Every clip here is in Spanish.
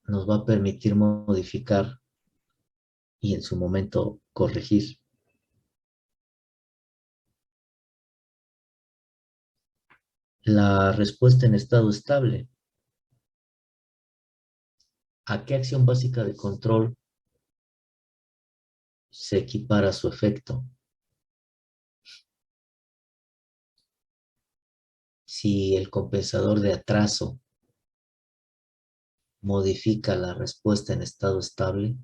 nos va a permitir modificar y en su momento corregir. La respuesta en estado estable. ¿A qué acción básica de control se equipara su efecto? Si el compensador de atraso modifica la respuesta en estado estable,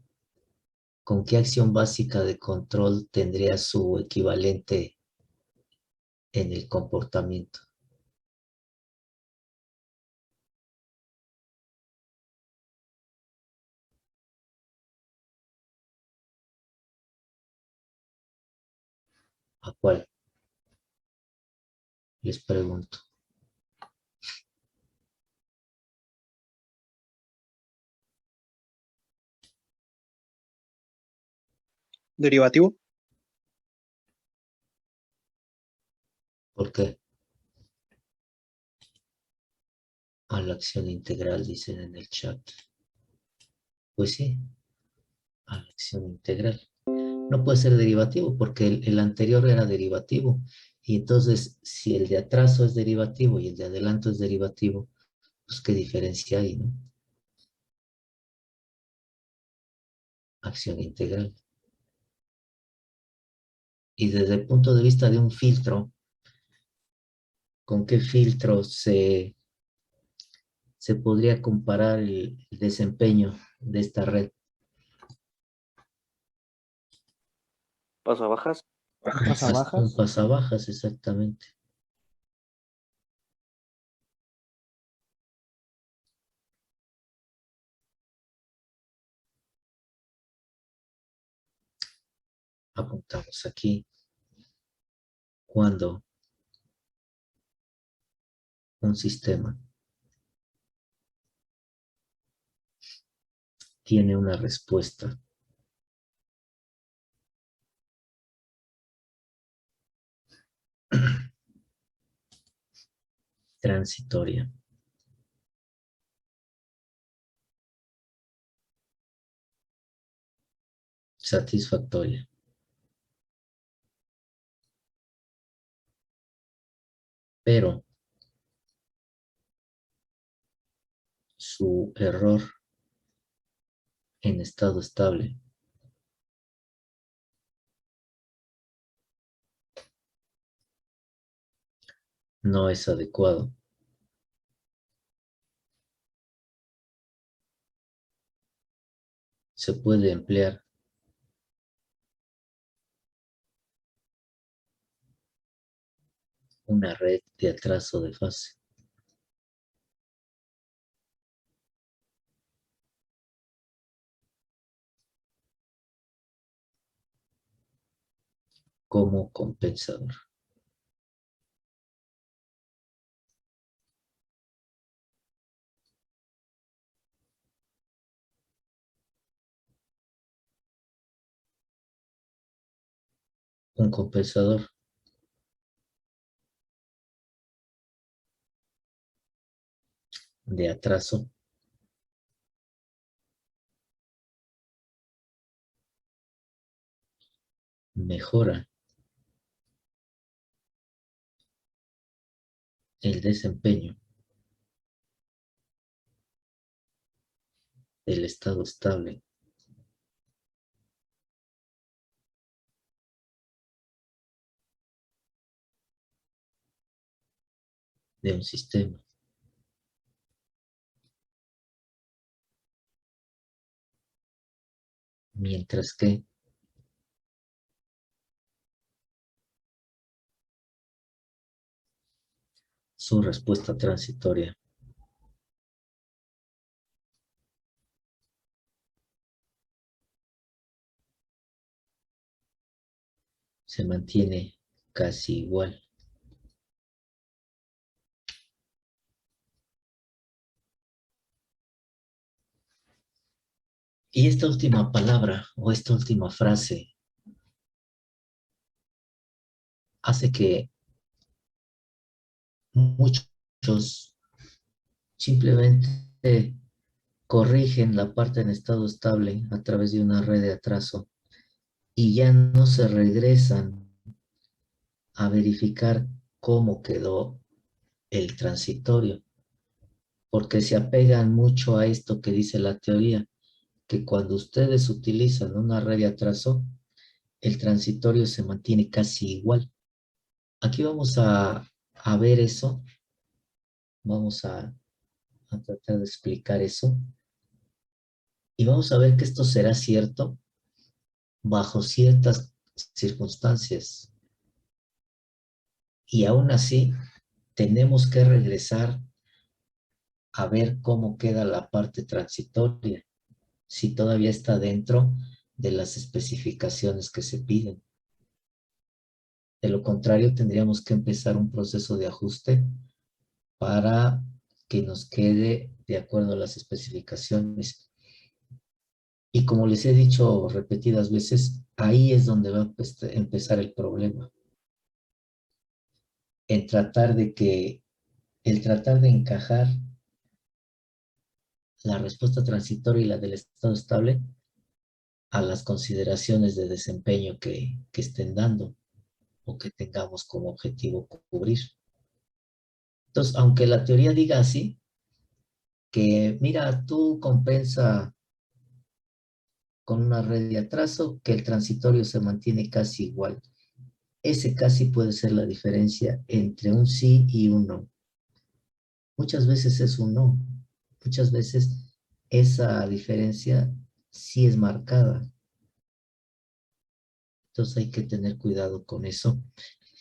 ¿con qué acción básica de control tendría su equivalente en el comportamiento? ¿A cuál? Les pregunto. Derivativo. ¿Por qué? A la acción integral, dicen en el chat. Pues sí, a la acción integral. No puede ser derivativo porque el anterior era derivativo. Y entonces, si el de atraso es derivativo y el de adelanto es derivativo, pues qué diferencia hay, ¿no? Acción integral. Y desde el punto de vista de un filtro, ¿con qué filtro se podría comparar el desempeño de esta red? Pasabajas. Un pasabajas, exactamente. Apuntamos aquí. Cuando un sistema tiene una respuesta transitoria satisfactoria, pero su error en estado estable no es adecuado. Se puede emplear una red de atraso de fase. Como compensador. Un compensador de atraso mejora el desempeño del estado estable de un sistema. Mientras que su respuesta transitoria se mantiene casi igual. Y esta última palabra o esta última frase hace que muchos simplemente corrigen la parte en estado estable a través de una red de atraso y ya no se regresan a verificar cómo quedó el transitorio, porque se apegan mucho a esto que dice la teoría, que cuando ustedes utilizan una red de atraso, el transitorio se mantiene casi igual. Aquí vamos a ver eso, vamos a tratar de explicar eso, y vamos a ver que esto será cierto bajo ciertas circunstancias. Y aún así, tenemos que regresar a ver cómo queda la parte transitoria, si todavía está dentro de las especificaciones que se piden. De lo contrario, tendríamos que empezar un proceso de ajuste para que nos quede de acuerdo a las especificaciones. Y como les he dicho repetidas veces, ahí es donde va a empezar el problema. En tratar de que, el tratar de encajar la respuesta transitoria y la del estado estable a las consideraciones de desempeño que estén dando o que tengamos como objetivo cubrir. Entonces, aunque la teoría diga así, que mira, tú compensa con una red de atraso que el transitorio se mantiene casi igual. Ese casi puede ser la diferencia entre un sí y un no. Muchas veces es un no. Muchas veces esa diferencia sí es marcada. Entonces hay que tener cuidado con eso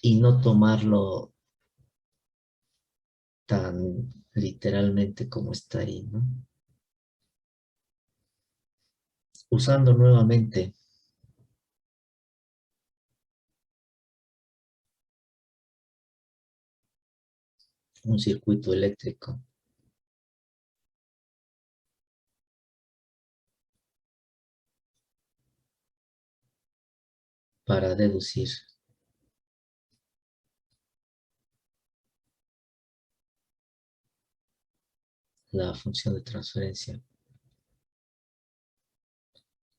y no tomarlo tan literalmente como está ahí, ¿no? Usando nuevamente un circuito eléctrico para deducir la función de transferencia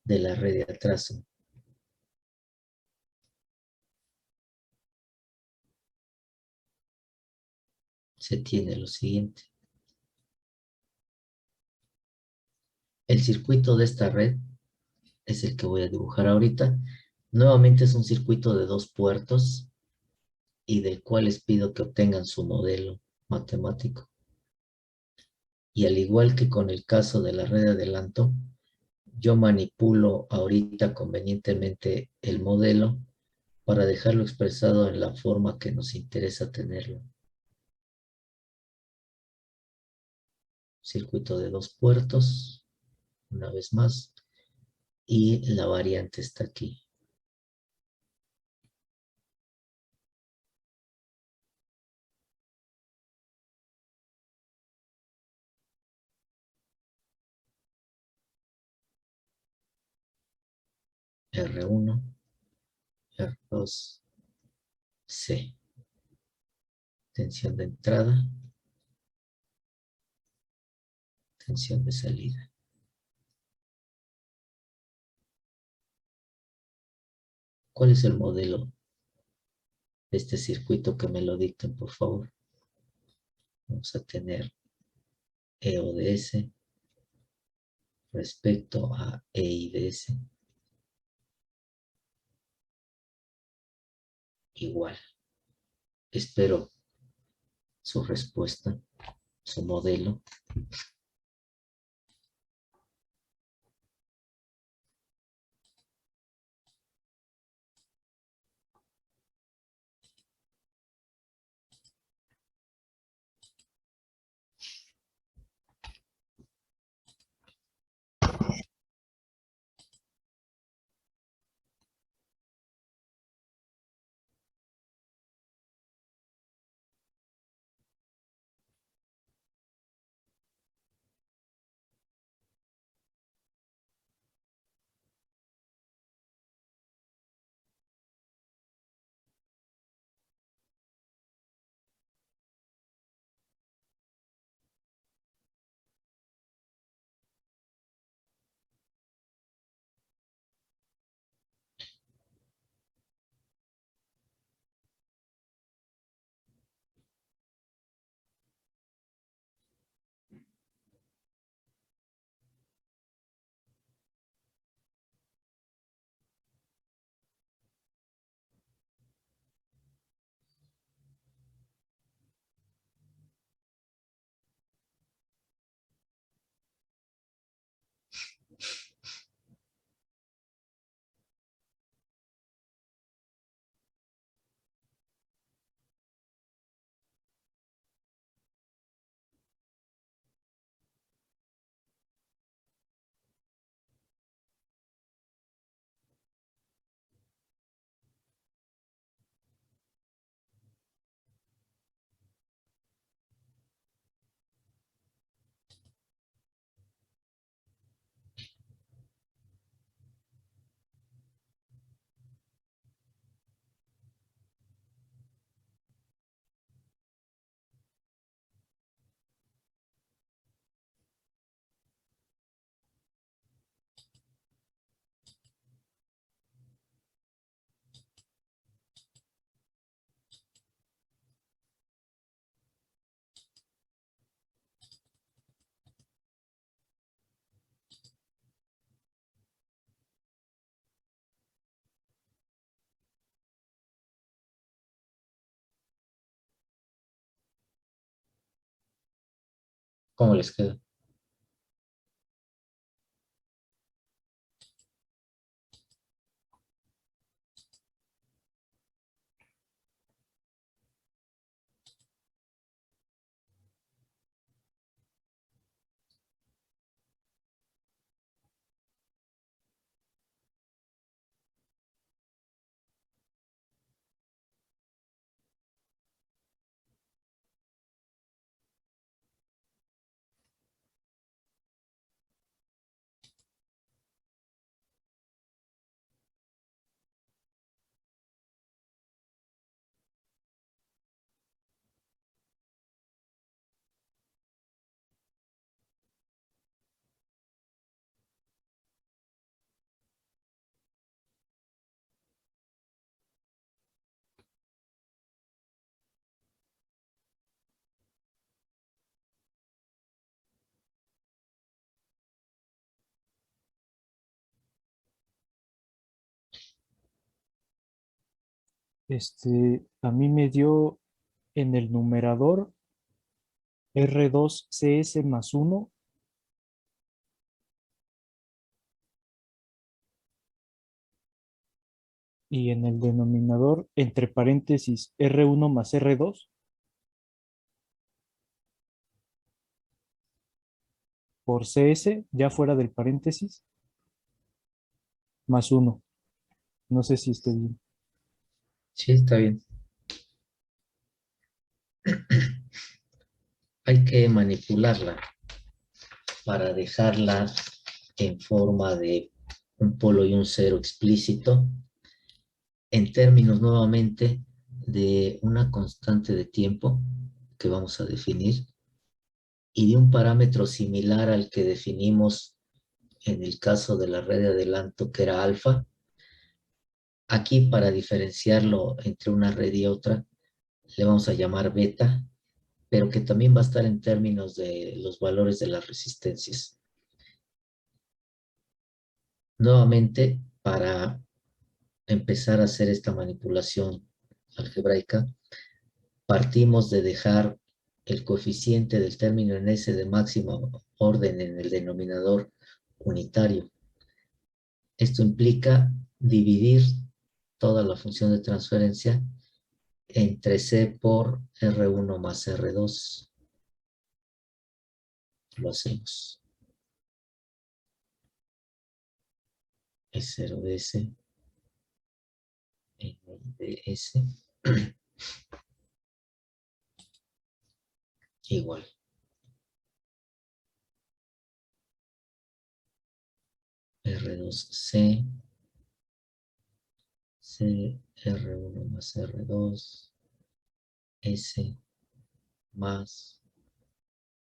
de la red de atraso, se tiene lo siguiente. El circuito de esta red es el que voy a dibujar ahorita. Nuevamente es un circuito de 2 puertos y del cual les pido que obtengan su modelo matemático. Y al igual que con el caso de la red de adelanto, yo manipulo ahorita convenientemente el modelo para dejarlo expresado en la forma que nos interesa tenerlo. Circuito de 2 puertos, una vez más, y la variante está aquí. R1, R2, C. Tensión de entrada, tensión de salida. ¿Cuál es el modelo de este circuito? Que me lo dicten, por favor? Vamos a tener EODS respecto a EIDS igual. Espero su respuesta, su modelo. ¿Cómo les queda? A mí me dio en el numerador R2CS más uno y en el denominador, entre paréntesis, R1 más R2 por CS, ya fuera del paréntesis, más uno. No sé si esté bien. Sí, está bien. Hay que manipularla para dejarla en forma de un polo y un cero explícito, en términos nuevamente de una constante de tiempo que vamos a definir y de un parámetro similar al que definimos en el caso de la red de adelanto, que era alfa. Aquí, para diferenciarlo entre una red y otra, le vamos a llamar beta, pero que también va a estar en términos de los valores de las resistencias. Nuevamente, para empezar a hacer esta manipulación algebraica, partimos de dejar el coeficiente del término en S de máximo orden en el denominador unitario. Esto implica dividir toda la función de transferencia entre C por R1 más R2. Lo hacemos. S0 de S, N de S, igual. R2C, C, R1 más R2, S más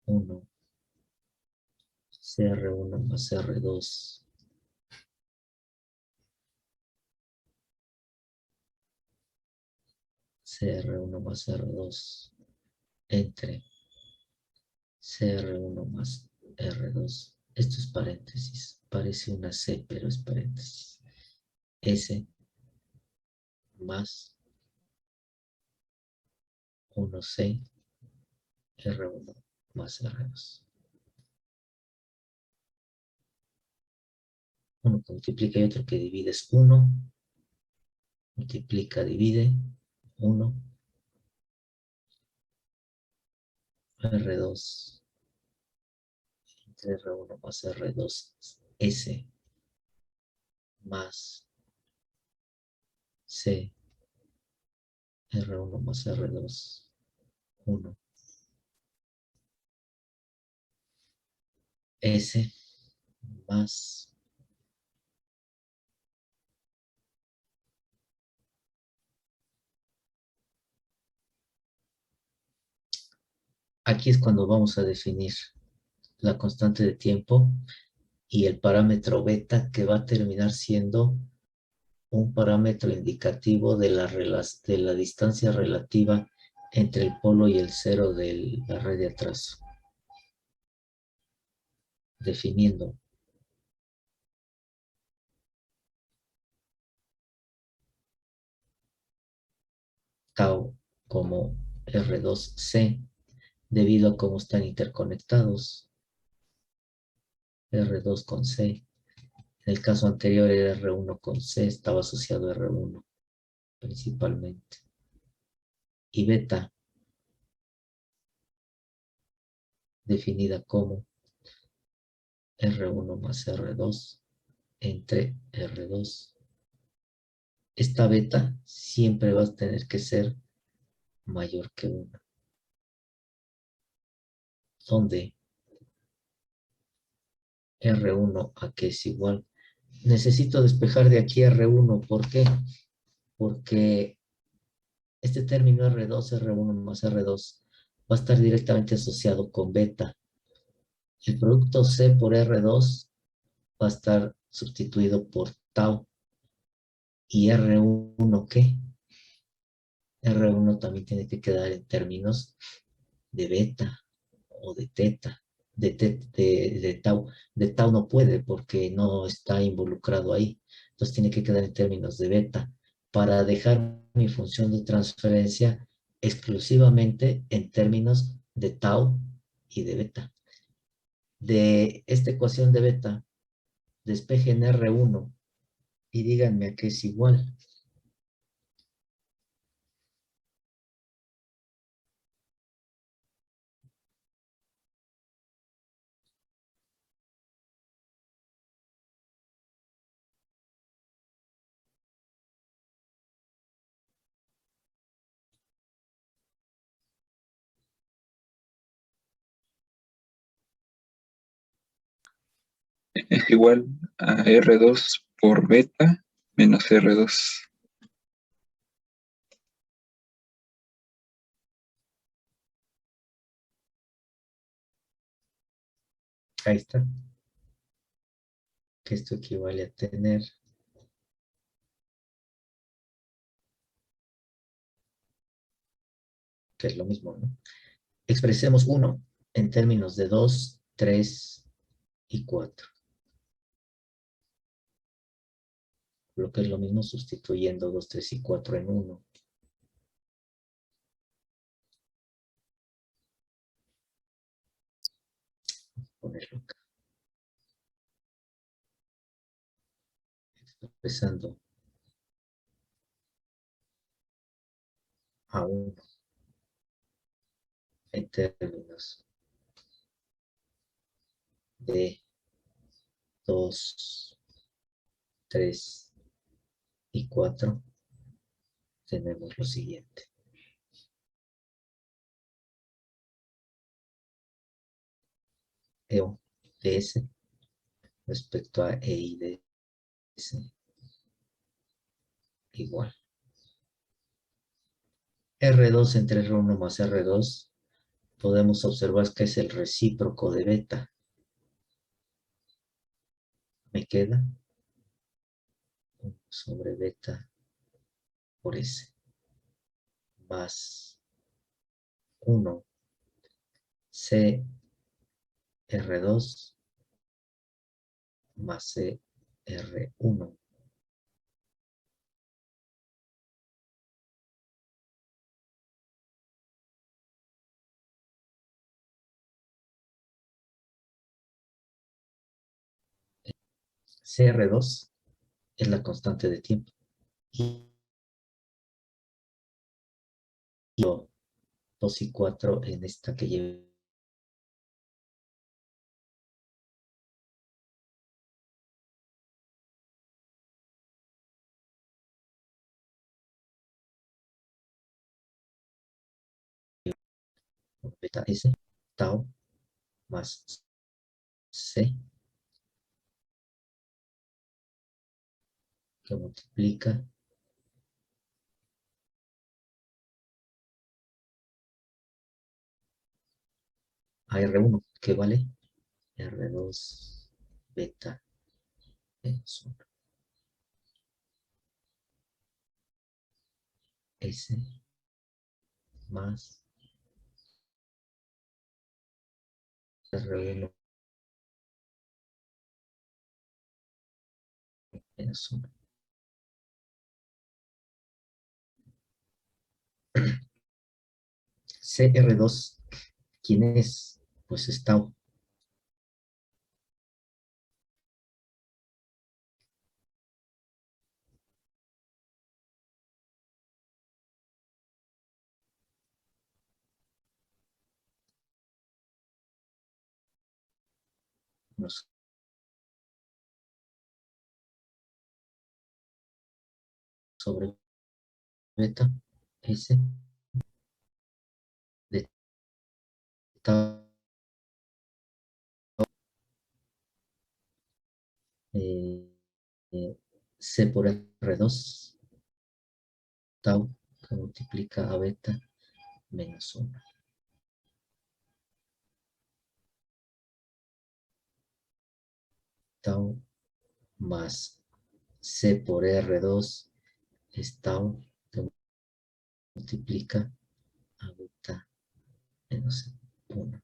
1, CR1 más R2, CR1 más R2, entre CR1 más R2. Esto es paréntesis. Parece una C, pero es paréntesis. S más 1C, R1 más R2. Uno que multiplica y otro que divide es 1. Multiplica, divide. 1. R2 entre R1 más R2. S más C. R1 más R2. 1. S más aquí es cuando vamos a definir la constante de tiempo y el parámetro beta, que va a terminar siendo un parámetro indicativo de la distancia relativa entre el polo y el cero de la red de atrás, definiendo tau como R2C debido a cómo están interconectados, R2 con C. En el caso anterior era R1 con C, estaba asociado a R1 principalmente. Y beta, definida como R1 más R2 entre R2. Esta beta siempre va a tener que ser mayor que 1. Donde R1 a que es igual. Necesito despejar de aquí R1. ¿Por qué? Porque este término R2, R1 más R2 va a estar directamente asociado con beta. El producto C por R2 va a estar sustituido por tau. ¿Y R1 qué? R1 también tiene que quedar en términos de beta o de teta. De tau. De tau no puede porque no está involucrado ahí. Entonces tiene que quedar en términos de beta para dejar mi función de transferencia exclusivamente en términos de tau y de beta. De esta ecuación de beta, despejen R1 y díganme a qué es igual. Es igual a R2 por beta menos R2. Ahí está. Que esto equivale a tener que es lo mismo, ¿no? Expresemos 1 en términos de 2, 3 y 4. Lo que es lo mismo sustituyendo 2, 3 y 4 en 1. Ponerlo acá. Expresando a 1 en términos de 2, 3 y 4, tenemos lo siguiente. EO de S respecto a EI de S igual. R2 entre R1 más R2 podemos observar que es el recíproco de beta. Me queda 1 sobre beta por S más 1 C R2 más C R1 CR2 es la constante de tiempo. Y 2 y 4 en esta que lleva beta S, tau más C, que multiplica a R1, que vale R2 beta menos 1. S más R1 menos 1. CR2 ¿Quién es? Pues es tau. Nos sobre beta S de tau eh, C por R2 tau que multiplica a beta menos 1. Tau más C por R2 es tau que multiplica a beta menos 1.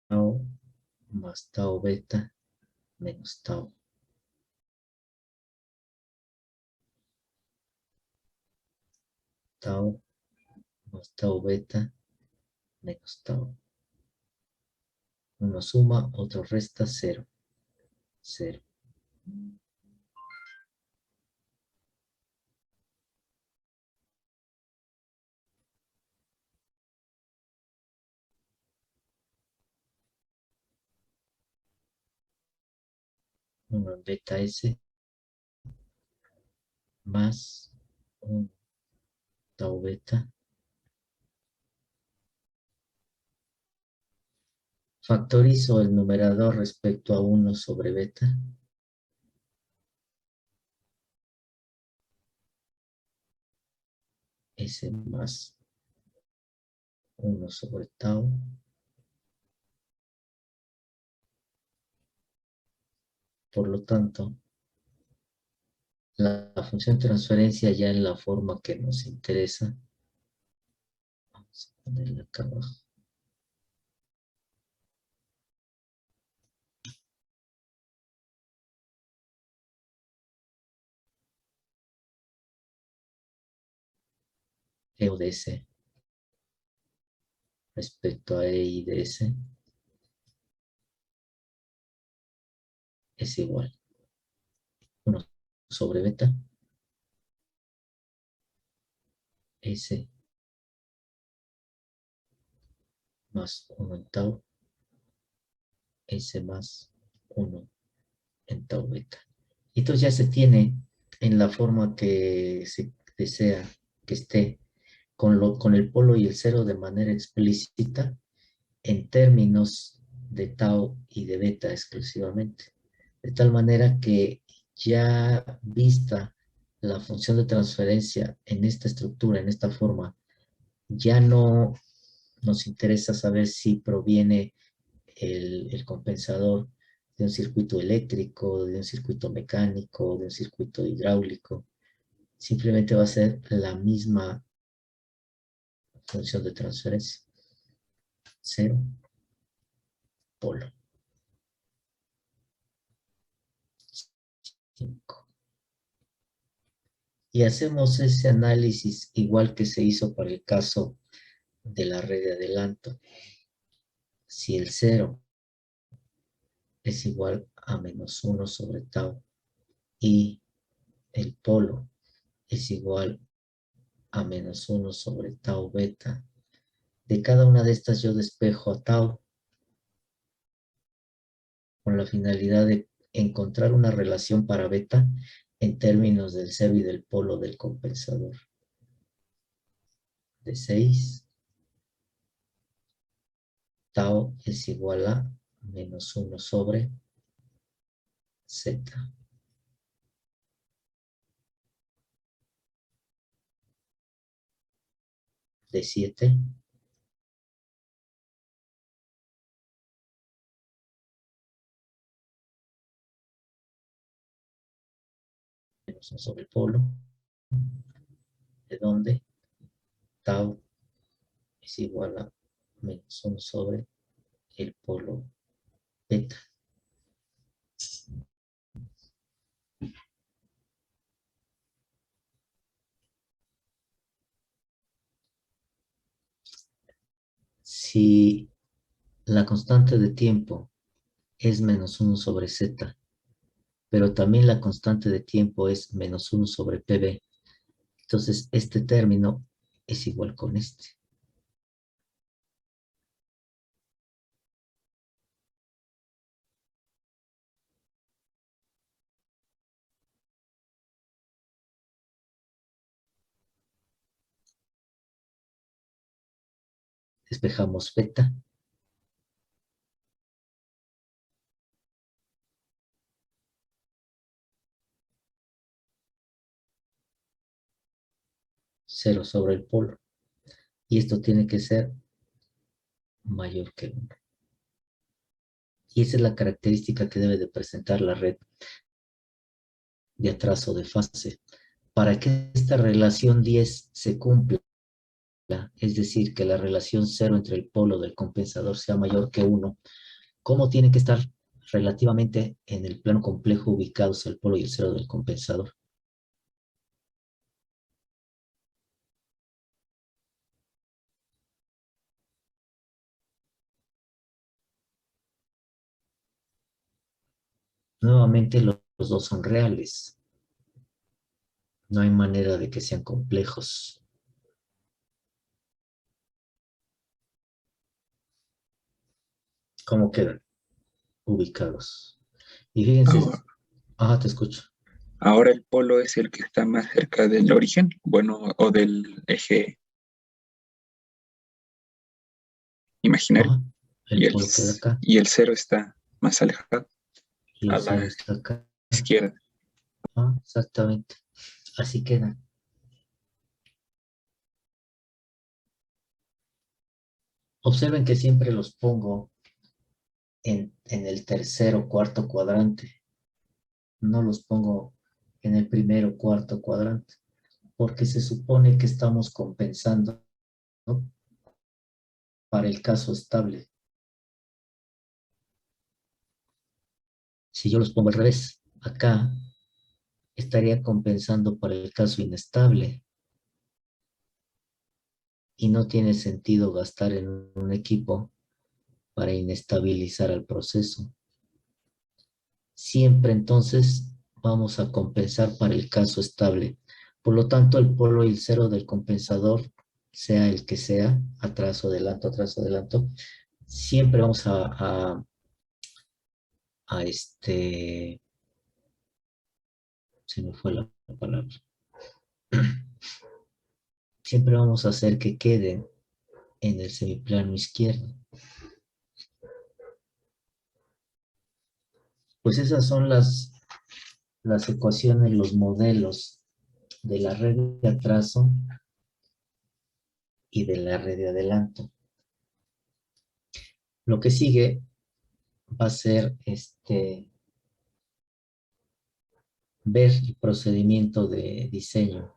Tau más tau beta menos tau. Tau más tau beta menos tau. Uno suma, otro resta, 0. 0. Uno en beta S más un tau beta. Factorizo el numerador respecto a 1 sobre beta. S más 1 sobre tau. Por lo tanto, la función de transferencia ya en la forma que nos interesa. Vamos a ponerla acá abajo. E de S respecto a E y de S es igual 1 sobre beta S más 1 en tau S más 1 en tau beta. Y entonces ya se tiene en la forma que se desea que esté con el polo y el cero de manera explícita en términos de tau y de beta exclusivamente. De tal manera que ya vista la función de transferencia en esta estructura, en esta forma, ya no nos interesa saber si proviene el compensador de un circuito eléctrico, de un circuito mecánico, de un circuito hidráulico. Simplemente va a ser la misma función de transferencia. 0, polo. 5. Y hacemos ese análisis igual que se hizo para el caso de la red de adelanto. Si el 0 es igual a menos 1 sobre tau y el polo es igual a menos 1 sobre tau beta, de cada una de estas yo despejo a tau con la finalidad de encontrar una relación para beta en términos del cero y del polo del compensador. De 6, tau es igual a menos 1 sobre z. De 7, menos 1 sobre el polo, de donde tau es igual a menos 1 sobre el polo beta. si la constante de tiempo es -1 sobre z, pero también la constante de tiempo es -1 sobre pb, entonces este término es igual con este. Despejamos beta. Cero sobre el polo. Y esto tiene que ser mayor que 1. Y esa es la característica que debe de presentar la red de atraso de fase. Para que esta relación 10 se cumpla, es decir, que la relación 0 entre el polo del compensador sea mayor que 1, ¿cómo tienen que estar relativamente en el plano complejo ubicados el polo y el 0 del compensador? Nuevamente los dos son reales. No hay manera de que sean complejos. ¿Cómo quedan ubicados? Y fíjense, te escucho. Ahora el polo es el que está más cerca del origen, bueno, o del eje imaginario, Ajá, y el polo queda acá y el cero está más alejado, y a el 0 la está acá. izquierda. Exactamente. Así queda. Observen que siempre los pongo en el tercer o cuarto cuadrante. No los pongo en el primero o cuarto cuadrante, porque se supone que estamos compensando, ¿no?, para el caso estable. Si yo los pongo al revés, acá estaría compensando para el caso inestable. Y no tiene sentido gastar en un equipo para inestabilizar al proceso. Siempre entonces vamos a compensar para el caso estable. Por lo tanto, el polo y el 0 del compensador, sea el que sea, atraso, adelanto, siempre vamos se me fue la palabra. Siempre vamos a hacer que queden en el semiplano izquierdo. Pues esas son las ecuaciones, los modelos de la red de atraso y de la red de adelanto. Lo que sigue va a ser ver el procedimiento de diseño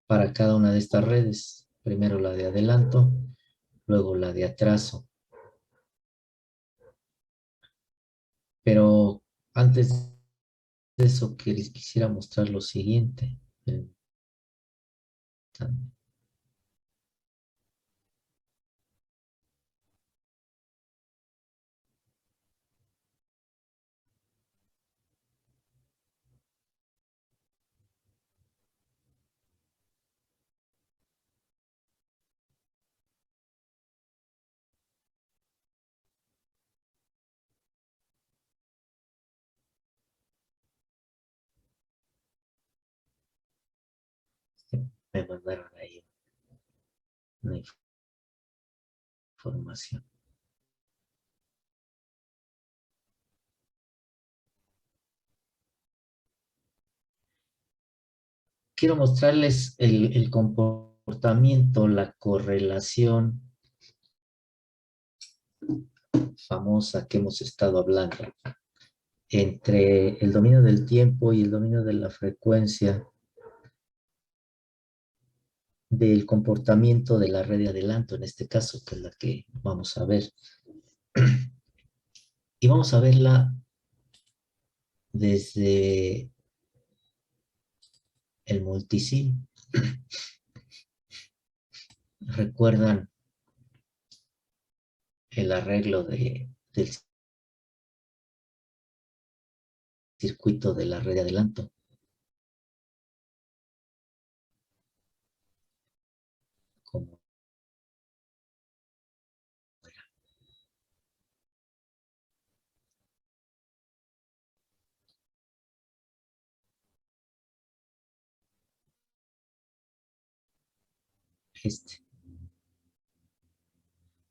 para cada una de estas redes. Primero la de adelanto, luego la de atraso. Pero antes de eso quisiera mostrar lo siguiente. Me mandaron ahí una información. Quiero mostrarles el comportamiento, la correlación famosa que hemos estado hablando entre el dominio del tiempo y el dominio de la frecuencia del comportamiento de la red de adelanto, en este caso, que es la que vamos a ver. Y vamos a verla desde el multisim. ¿Recuerdan el arreglo del circuito de la red de adelanto. Como este.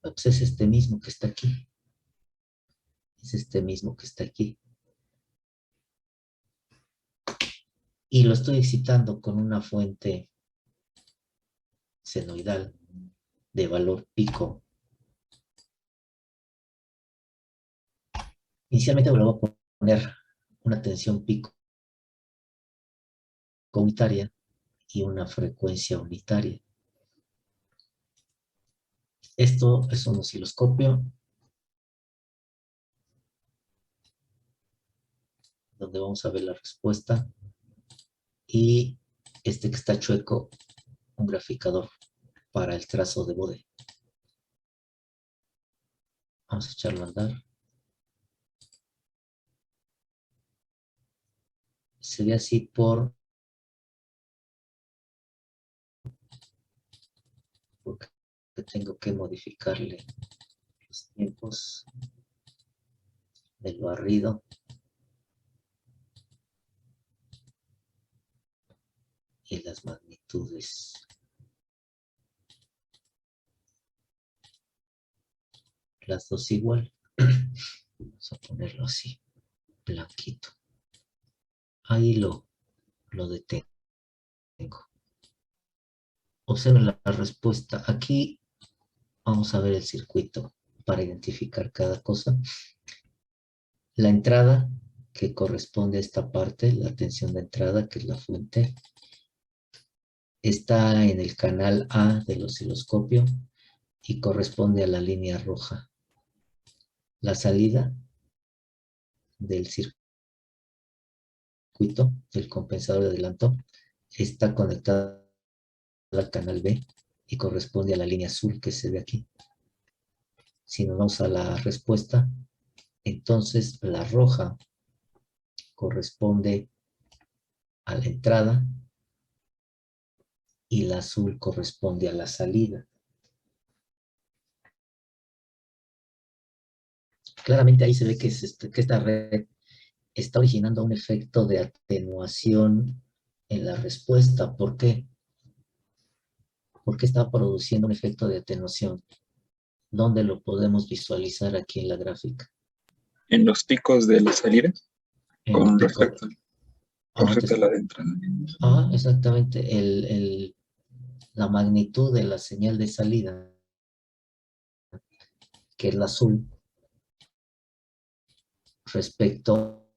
Pues es este mismo que está aquí. Es este mismo que está aquí. Y lo estoy excitando con una fuente senoidal de valor pico. Inicialmente le voy a poner una tensión pico unitaria y una frecuencia unitaria. Esto es un osciloscopio donde vamos a ver la respuesta, y este que está chueco, un graficador para el trazo de bode. Vamos a echarlo a andar. Se ve así porque tengo que modificarle los tiempos del barrido y las magnitudes. Las dos igual. Vamos a ponerlo así, blanquito. Ahí lo detengo. Observen la respuesta. Aquí vamos a ver el circuito para identificar cada cosa. La entrada, que corresponde a esta parte, la tensión de entrada, que es la fuente, está en el canal A del osciloscopio y corresponde a la línea roja. La salida del circuito, del compensador de adelanto, está conectada al canal B y corresponde a la línea azul que se ve aquí. Si nos vamos a la respuesta, entonces la roja corresponde a la entrada y la azul corresponde a la salida. Claramente ahí se ve que esta red está originando un efecto de atenuación en la respuesta. ¿Por qué? Porque está produciendo un efecto de atenuación. ¿Dónde lo podemos visualizar aquí en la gráfica? En los picos de la salida, En con el pico. respecto a la de entrada. Exactamente. La magnitud de la señal de salida, que es la azul, respecto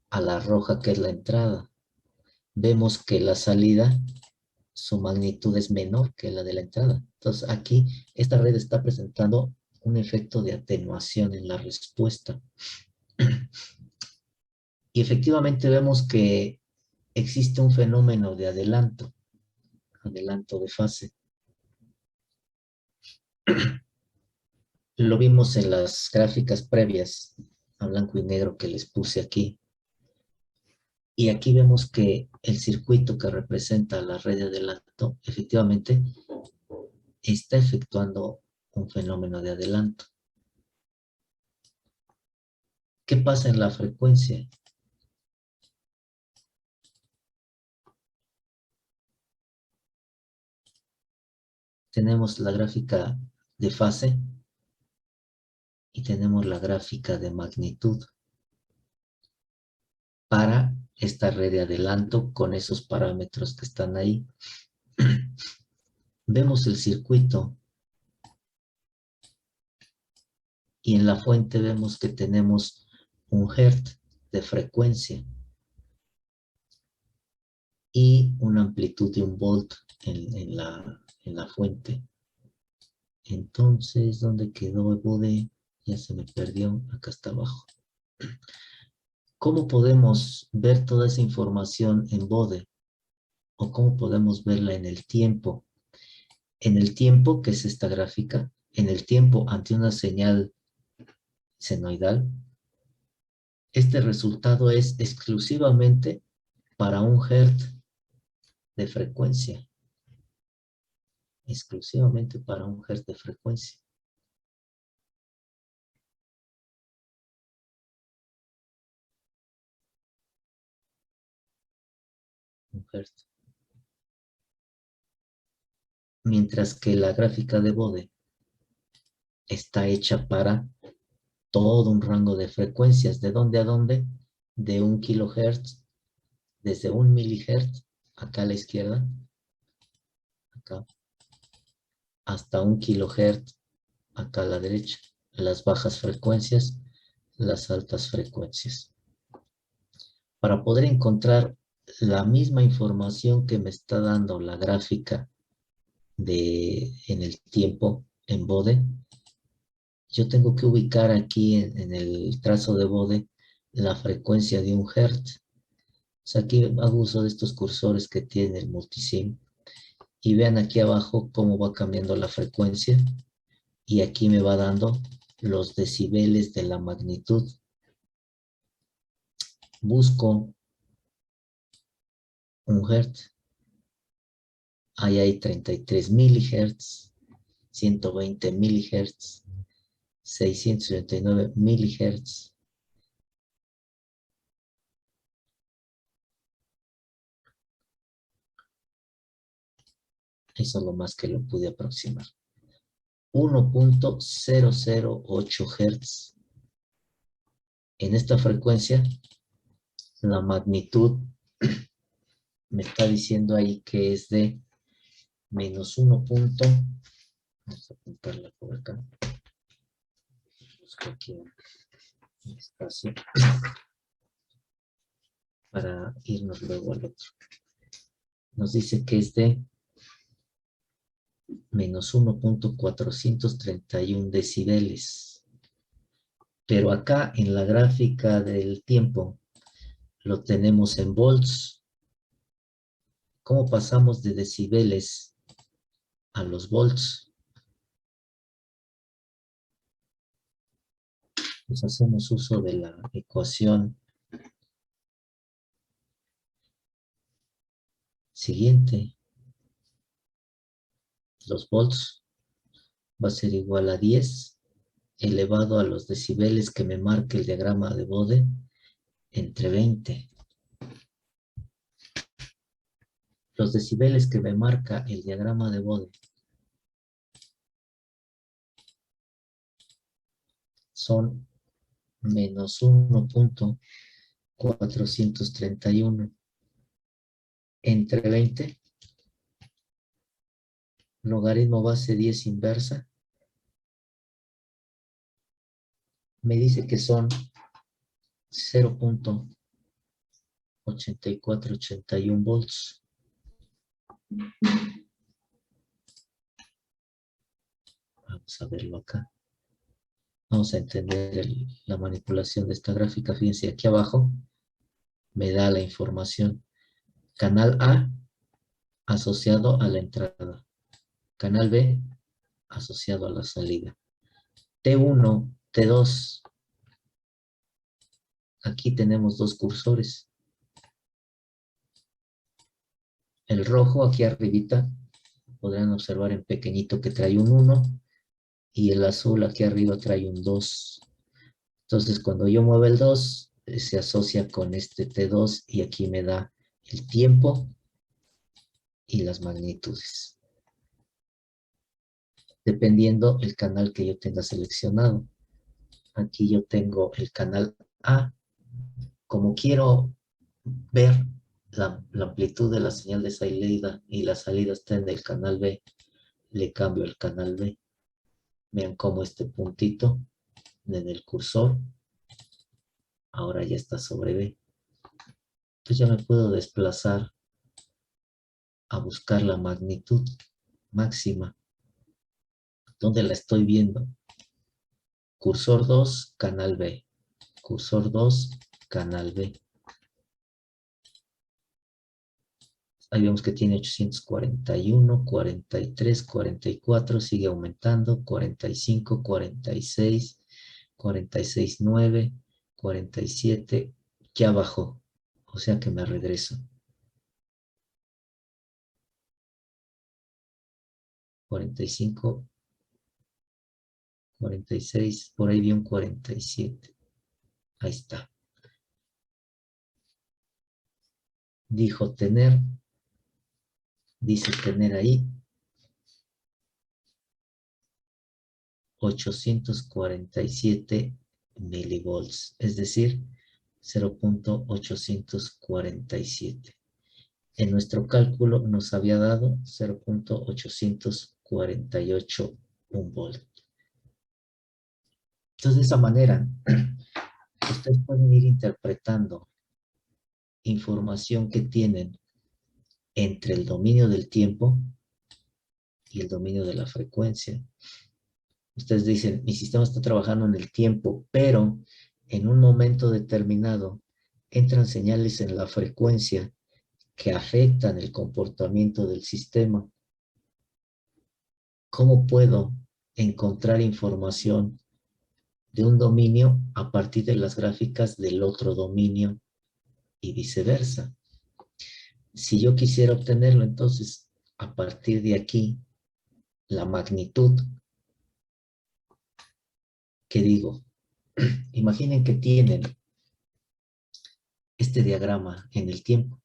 a la roja, que es la entrada. Vemos que la salida, su magnitud es menor que la de la entrada. Entonces aquí esta red está presentando un efecto de atenuación en la respuesta. Y efectivamente vemos que existe un fenómeno de adelanto de fase. Lo vimos en las gráficas previas a blanco y negro que les puse aquí. Y aquí vemos que el circuito que representa la red de adelanto efectivamente está efectuando un fenómeno de adelanto. ¿Qué pasa en la frecuencia? Tenemos la gráfica de fase y tenemos la gráfica de magnitud para esta red de adelanto con esos parámetros que están ahí. Vemos el circuito y en la fuente vemos que tenemos un hertz de frecuencia y una amplitud de 1 volt en la fuente. Entonces, ¿dónde quedó el bode? Ya se me perdió, acá está abajo. ¿Cómo podemos ver toda esa información en bode? ¿O cómo podemos verla en el tiempo? En el tiempo, que es esta gráfica, en el tiempo ante una señal senoidal, este resultado es exclusivamente para 1 Hz de frecuencia. Exclusivamente para 1 Hz de frecuencia. 1 Hz. Mientras que la gráfica de Bode está hecha para todo un rango de frecuencias. ¿De dónde a dónde? De 1 kHz, desde 1 milihertz, acá a la izquierda, acá, hasta 1 kHz, acá a la derecha. Las bajas frecuencias, las altas frecuencias. Para poder encontrar la misma información que me está dando la gráfica en el tiempo en Bode, yo tengo que ubicar aquí en el trazo de Bode la frecuencia de 1 Hz. O sea, aquí hago uso de estos cursores que tiene el multisim. Y vean aquí abajo cómo va cambiando la frecuencia. Y aquí me va dando los decibeles de la magnitud. Busco 1 Hz. Ahí hay 33 milihertz, 120 milihertz, 679 milihertz. Eso es lo más que lo pude aproximar. 1.008 Hz. En esta frecuencia, la magnitud me está diciendo ahí que es de menos 1. Vamos a apuntarla por acá. Busco aquí un espacio para irnos luego al otro. Nos dice que es de menos 1.431 decibeles. Pero acá en la gráfica del tiempo lo tenemos en volts. ¿Cómo pasamos de decibeles a los volts? Pues hacemos uso de la ecuación siguiente. Los volts va a ser igual a 10 elevado a los decibeles que me marca el diagrama de Bode entre 20. Los decibeles que me marca el diagrama de Bode son menos 1.431 entre 20. Logaritmo base 10 inversa. Me dice que son 0.8481 volts. Vamos a verlo acá. Vamos a entender la manipulación de esta gráfica. Fíjense, aquí abajo me da la información. Canal A asociado a la entrada. Canal B asociado a la salida. T1, T2. Aquí tenemos dos cursores. El rojo aquí arribita, podrán observar en pequeñito que trae un 1 y el azul aquí arriba trae un 2. Entonces cuando yo muevo el 2, se asocia con este T2 y aquí me da el tiempo y las magnitudes. Dependiendo el canal que yo tenga seleccionado. Aquí yo tengo el canal A. Como quiero ver la amplitud de la señal de salida y la salida está en el canal B, le cambio el canal B. Vean cómo este puntito en el cursor ahora ya está sobre B. Entonces ya me puedo desplazar a buscar la magnitud máxima. ¿Dónde la estoy viendo? Cursor 2, canal B. Cursor 2, canal B. Ahí vemos que tiene 841, 43, 44, sigue aumentando, 45, 46, 46.9, 47, ya bajó. O sea que me regreso. 45, 46, por ahí vi un 47. Ahí está. Dijo tener, dice tener ahí 847 milivolts, es decir, 0.847. En nuestro cálculo nos había dado 0.848 volt. Entonces, de esa manera, ustedes pueden ir interpretando información que tienen entre el dominio del tiempo y el dominio de la frecuencia. Ustedes dicen, mi sistema está trabajando en el tiempo, pero en un momento determinado entran señales en la frecuencia que afectan el comportamiento del sistema. ¿Cómo puedo encontrar información de un dominio a partir de las gráficas del otro dominio y viceversa? Si yo quisiera obtenerlo, entonces, a partir de aquí, la magnitud, ¿qué digo? Imaginen que tienen este diagrama en el tiempo,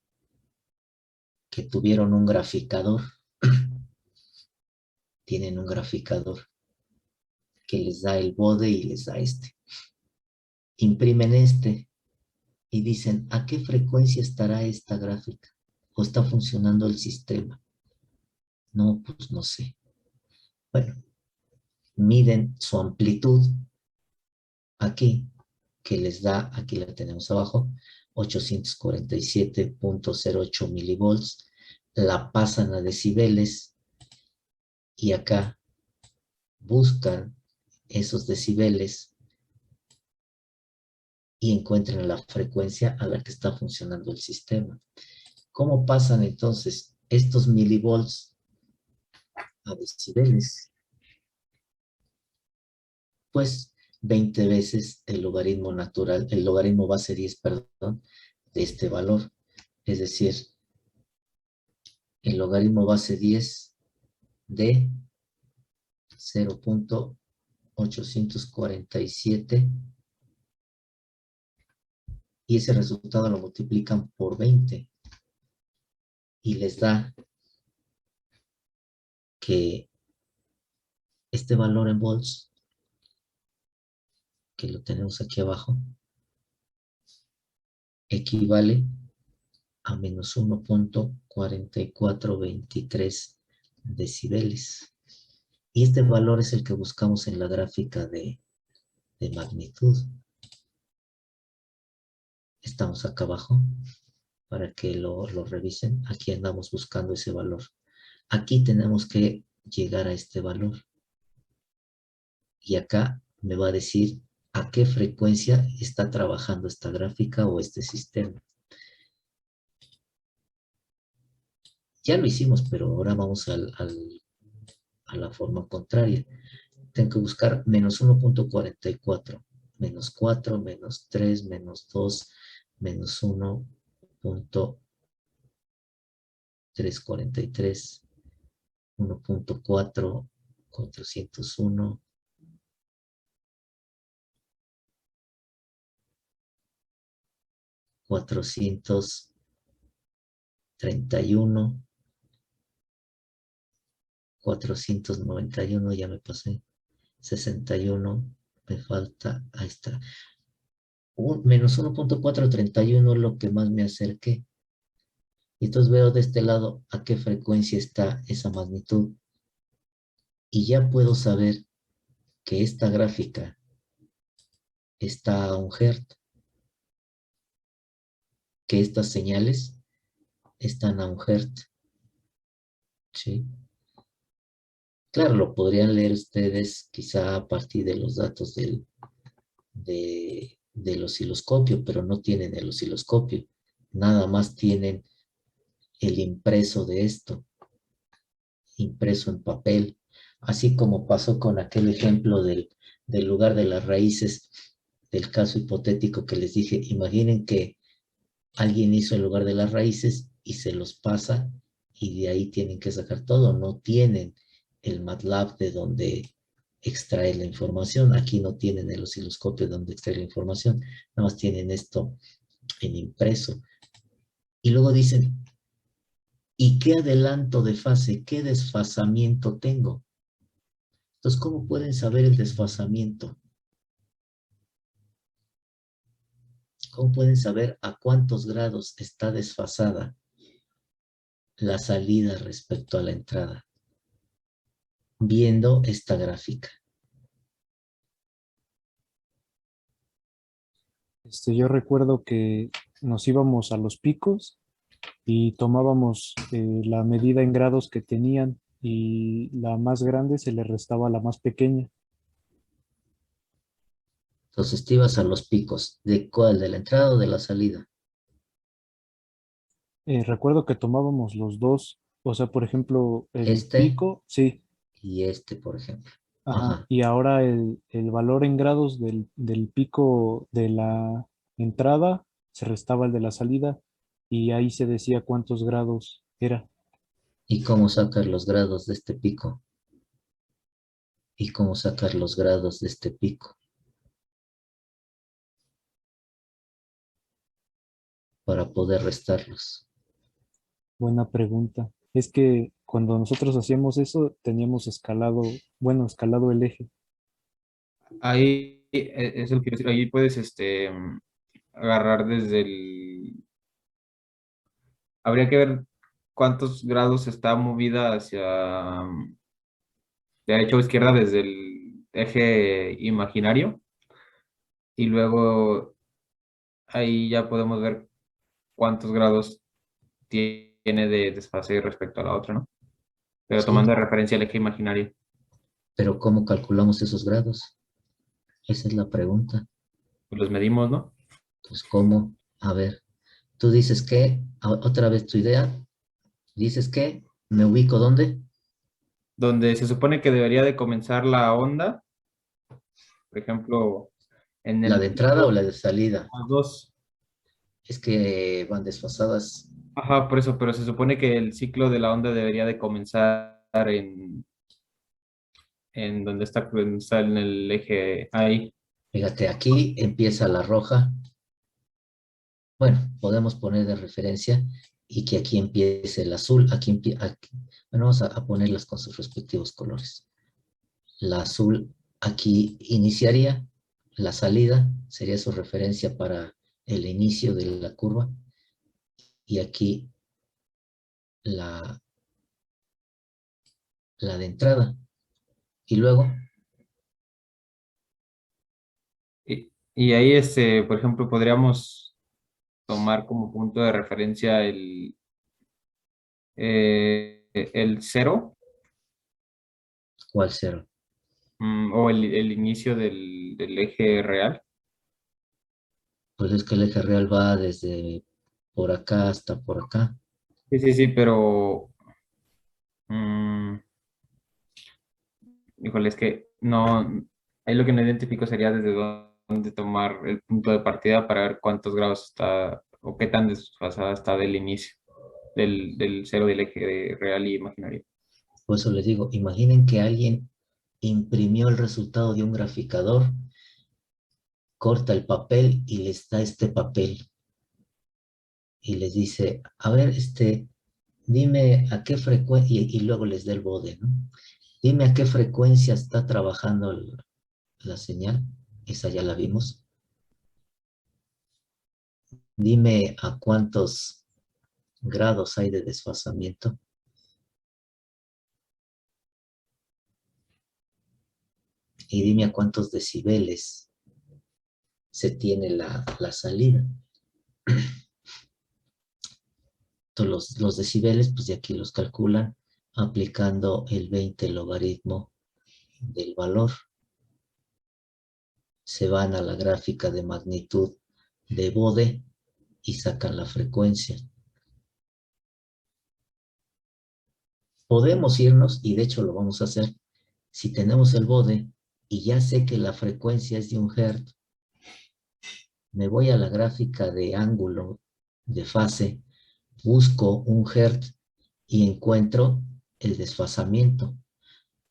que tuvieron un graficador, tienen un graficador que les da el bode y les da este. Imprimen este y dicen, ¿a qué frecuencia estará esta gráfica? ¿O está funcionando el sistema? No, pues no sé. Bueno, miden su amplitud aquí, que les da, aquí la tenemos abajo, 847.08 milivolts, la pasan a decibeles y acá buscan esos decibeles y encuentran la frecuencia a la que está funcionando el sistema. ¿Cómo pasan entonces estos milivolts a decibeles? Pues 20 veces el logaritmo natural, el logaritmo base 10, perdón, de este valor. Es decir, el logaritmo base 10 de 0.847 y ese resultado lo multiplican por 20 y les da que este valor en volts, que lo tenemos aquí abajo, equivale a menos 1.4423 decibeles. Y este valor es el que buscamos en la gráfica de magnitud. Estamos acá abajo para que lo revisen. Aquí andamos buscando ese valor. Aquí tenemos que llegar a este valor. Y acá me va a decir a qué frecuencia está trabajando esta gráfica o este sistema. Ya lo hicimos, pero ahora vamos a la forma contraria. Tengo que buscar menos 1.44, menos 4, menos 3, menos 2, menos 1.343, 1.4, 401, 431, 491, ya me pasé, 61, me falta, ahí está. Menos 1.431 es lo que más me acerqué. Y entonces veo de este lado a qué frecuencia está esa magnitud. Y ya puedo saber que esta gráfica está a 1 Hz, que estas señales están a 1 Hz. ¿Sí? Claro, lo podrían leer ustedes quizá a partir de los datos del osciloscopio, pero no tienen el osciloscopio. Nada más tienen el impreso de esto, impreso en papel, así como pasó con aquel ejemplo del lugar de las raíces, del caso hipotético que les dije. Imaginen que alguien hizo el lugar de las raíces y se los pasa y de ahí tienen que sacar todo. No tienen el MATLAB de donde extrae la información. Aquí no tienen el osciloscopio donde extrae la información. Nada más tienen esto en impreso. Y luego dicen, ¿y qué adelanto de fase? ¿Qué desfasamiento tengo? Entonces, ¿cómo pueden saber el desfasamiento? ¿Cómo pueden saber a cuántos grados está desfasada la salida respecto a la entrada? Viendo esta gráfica. Yo recuerdo que nos íbamos a los picos y tomábamos la medida en grados que tenían y la más grande se le restaba a la más pequeña. Entonces te ibas a los picos. ¿De cuál? ¿De la entrada o de la salida? Recuerdo que tomábamos los dos, o sea, por ejemplo, el Este pico, sí, y este, por ejemplo. ajá, Ajá. y ahora el valor en grados del pico de la entrada se restaba el de la salida y ahí se decía cuántos grados era. ¿Y cómo sacas los grados de este pico? ¿Y cómo sacas los grados de este pico? Para poder restarlos. Buena pregunta. Es que cuando nosotros hacíamos eso, teníamos escalado, bueno, escalado el eje. Ahí es lo que quiero decir, ahí puedes agarrar desde habría que ver cuántos grados está movida hacia derecha o izquierda desde el eje imaginario y luego ahí ya podemos ver cuántos grados tiene de desfase respecto a la otra, ¿no? Pero tomando de Sí, referencia el eje imaginario. pero ¿cómo calculamos esos grados? Esa es la pregunta. Pues los medimos, ¿no? Pues, ¿cómo? A ver, tú dices que, otra vez tu idea, dices que, ¿me ubico dónde? Donde se supone que debería de comenzar la onda, por ejemplo, en ¿La el de entrada o pico, la de salida? las dos. Es que van desfasadas. Ajá, por eso, pero se supone que el ciclo de la onda debería de comenzar en donde está en el eje ahí. Fíjate, aquí empieza la roja. Bueno, podemos poner de referencia y que aquí empiece el azul. Bueno, vamos a ponerlas con sus respectivos colores. La azul aquí iniciaría, la salida sería su referencia para el inicio de la curva. Y aquí la, la de entrada. Y luego, Y ahí, por ejemplo, podríamos tomar como punto de referencia el cero, ¿cuál cero? o el inicio del eje real. Pues es que el eje real va desde por acá hasta por acá. Sí, sí, sí, pero, mm, híjole, es que no, ahí lo que no identifico sería desde dónde tomar el punto de partida para ver cuántos grados está o qué tan desfasada está del inicio, del cero del eje real y imaginario. Por eso les digo, imaginen que alguien imprimió el resultado de un graficador, corta el papel y les da este papel y les dice, a ver, dime a qué frecuencia, y luego les da el bode, ¿no? Dime a qué frecuencia está trabajando la señal, esa ya la vimos. Dime a cuántos grados hay de desfasamiento. Y dime a cuántos decibeles se tiene la salida. Entonces, los decibeles, pues de aquí los calculan aplicando el 20 logaritmo del valor. Se van a la gráfica de magnitud de Bode y sacan la frecuencia. podemos irnos, y de hecho lo vamos a hacer, si tenemos el bode y ya sé que la frecuencia es de 1 Hz, me voy a la gráfica de ángulo de fase, busco 1 Hz y encuentro el desfasamiento.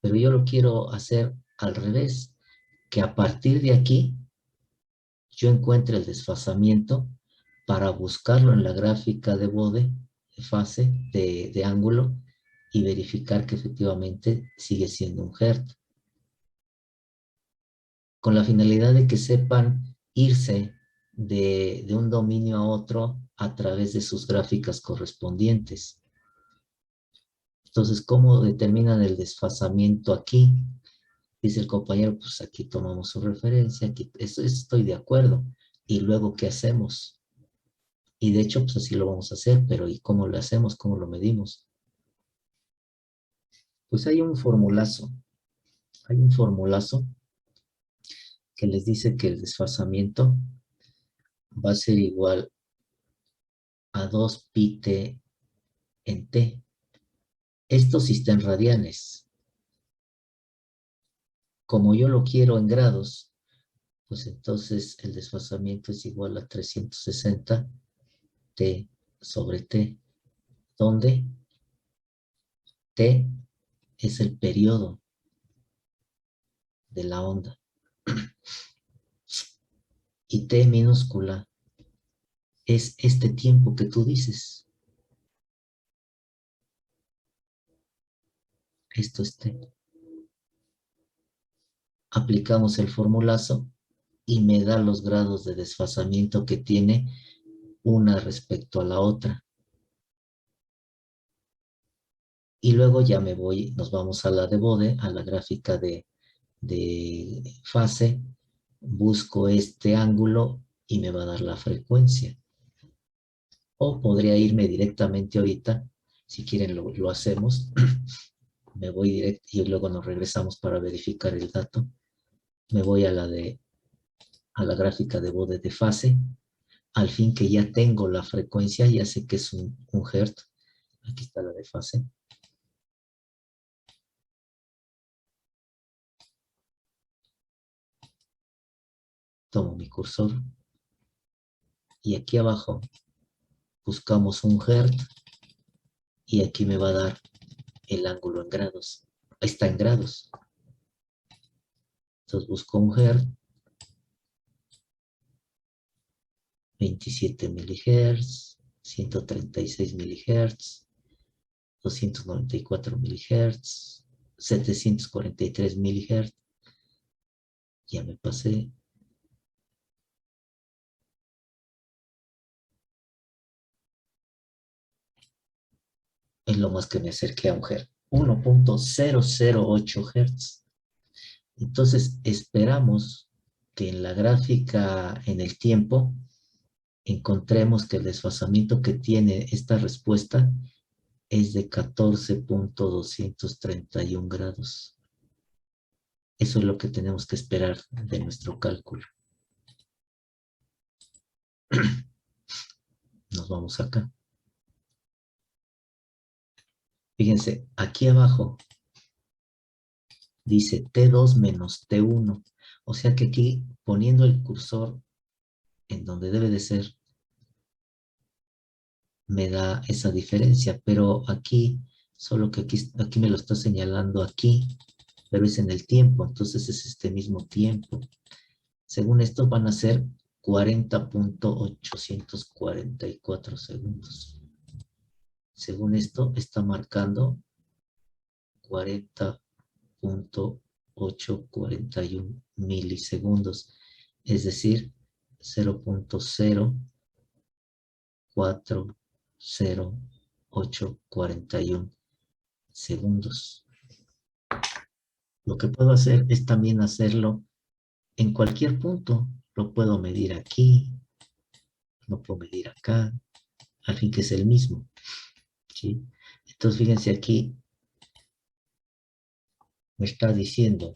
Pero yo lo quiero hacer al revés, que a partir de aquí yo encuentre el desfasamiento para buscarlo en la gráfica de bode, de fase, de ángulo, y verificar que efectivamente sigue siendo 1 Hz. Con la finalidad de que sepan irse de un dominio a otro a través de sus gráficas correspondientes. Entonces, ¿cómo determinan el desfasamiento aquí? Dice el compañero, pues aquí tomamos su referencia, aquí, eso estoy de acuerdo. ¿Y luego qué hacemos? Y de hecho, pues así lo vamos a hacer, pero ¿y cómo lo hacemos? ¿Cómo lo medimos? Pues hay un formulazo que les dice que el desfasamiento va a ser igual a 2 pi t en t. Esto sí está en radianes. Como yo lo quiero en grados, pues entonces el desfasamiento es igual a 360 t sobre t, donde t es el periodo de la onda. Y t minúscula es este tiempo que tú dices. Esto es t. Aplicamos el formulazo y me da los grados de desfasamiento que tiene una respecto a la otra. Y luego ya me voy, nos vamos a la de bode, a la gráfica de fase, busco este ángulo y me va a dar la frecuencia. O podría irme directamente ahorita, si quieren lo hacemos. Me voy directo y luego nos regresamos para verificar el dato. Me voy a la gráfica de bode de fase, al fin que ya tengo la frecuencia, ya sé que es un Hz. Aquí está la de fase. Tomo mi cursor y aquí abajo buscamos 1 Hz y aquí me va a dar el ángulo en grados. Está en grados. Entonces busco 1 Hz, 27 milihertz, 136 milihertz, 294 milihertz, 743 milihertz. Ya me pasé. Es lo más que me acerqué a un Hz. 1.008 Hz. Entonces esperamos que en la gráfica en el tiempo encontremos que el desfasamiento que tiene esta respuesta es de 14.231 grados. Eso es lo que tenemos que esperar de nuestro cálculo. Nos vamos acá. Fíjense, aquí abajo dice T2 menos T1. O sea que aquí, poniendo el cursor en donde debe de ser, me da esa diferencia. Pero aquí, solo que aquí me lo está señalando aquí, pero es en el tiempo. Entonces es este mismo tiempo. Según esto van a ser 40.844 segundos. Según esto está marcando 40.841 milisegundos, es decir, 0.040841 segundos. Lo que puedo hacer es también hacerlo en cualquier punto. Lo puedo medir aquí, lo puedo medir acá, al fin que es el mismo. ¿Sí? Entonces fíjense aquí, me está diciendo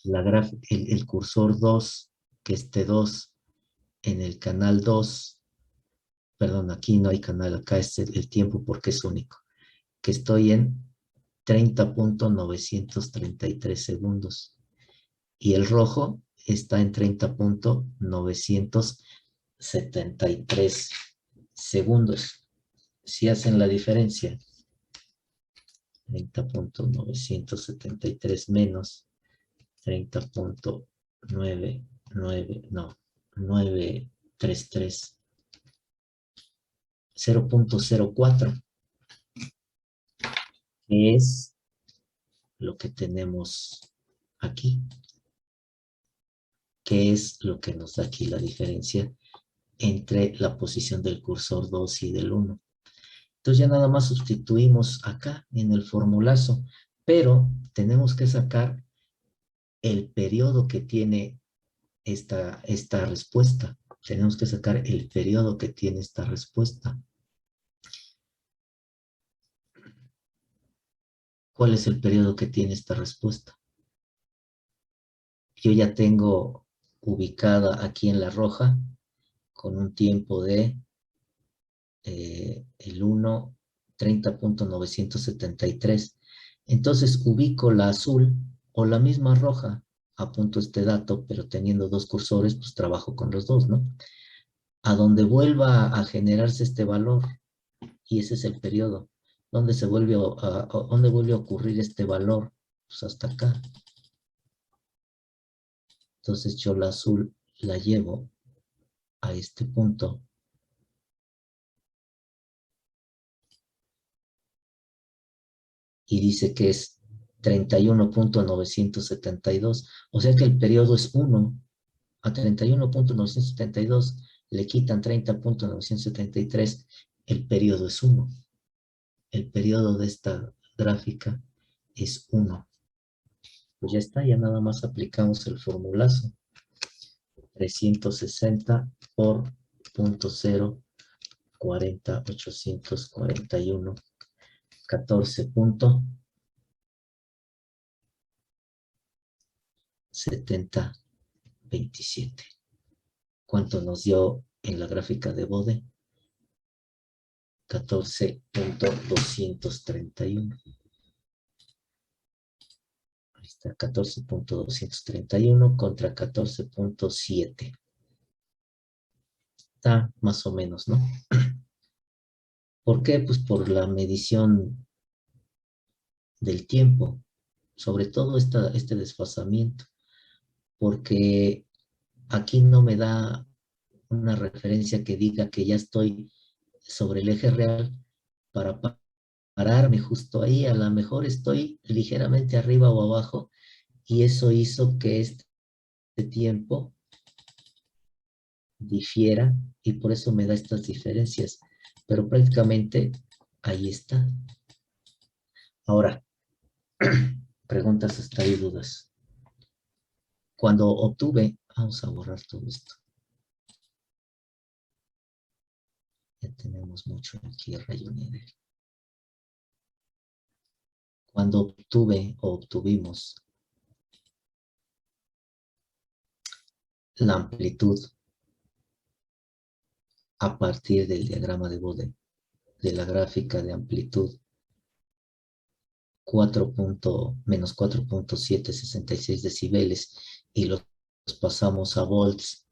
el cursor 2, que es T2 en el canal 2, perdón, aquí no hay canal, acá es el tiempo porque es único. que estoy en 30.933 segundos. Y el rojo está en 30.973 segundos. Si hacen la diferencia, 30.973 menos 933, 0.04, que es lo que tenemos aquí, que es lo que nos da aquí la diferencia entre la posición del cursor 2 y del 1. Entonces ya nada más sustituimos acá en el formulazo, pero tenemos que sacar el periodo que tiene esta respuesta. Tenemos que sacar el periodo que tiene esta respuesta. ¿Cuál es el periodo que tiene esta respuesta? Yo ya tengo ubicada aquí en la roja con un tiempo de el 1, 30.973. Entonces ubico la azul o la misma roja, apunto este dato, pero teniendo dos cursores, pues trabajo con los dos, ¿no? A donde vuelva a generarse este valor, y ese es el periodo, donde donde vuelve a ocurrir este valor, pues hasta acá. Entonces yo la azul la llevo a este punto. Y dice que es 31.972. O sea que el periodo es 1. A 31.972 le quitan 30.973. El periodo es 1. El periodo de esta gráfica es 1. Pues ya está, ya nada más aplicamos el formulazo. 360 por 0.040, 841, 14.7027. ¿Cuánto nos dio en la gráfica de Bode? 14.231. Ahí está, 14.231 contra 14.7. Está más o menos, ¿no? ¿Por qué? Pues por la medición del tiempo, sobre todo este desfasamiento, porque aquí no me da una referencia que diga que ya estoy sobre el eje real para pararme justo ahí. A lo mejor estoy ligeramente arriba o abajo y eso hizo que este tiempo difiera y por eso me da estas diferencias, pero prácticamente ahí está. Ahora, preguntas hasta ahí, dudas. Cuando obtuve, vamos a borrar todo esto. Ya tenemos mucho aquí, rayo negro. Cuando obtuve o obtuvimos la amplitud a partir del diagrama de Bode, de la gráfica de amplitud, menos 4.766 decibeles, y los pasamos a volts,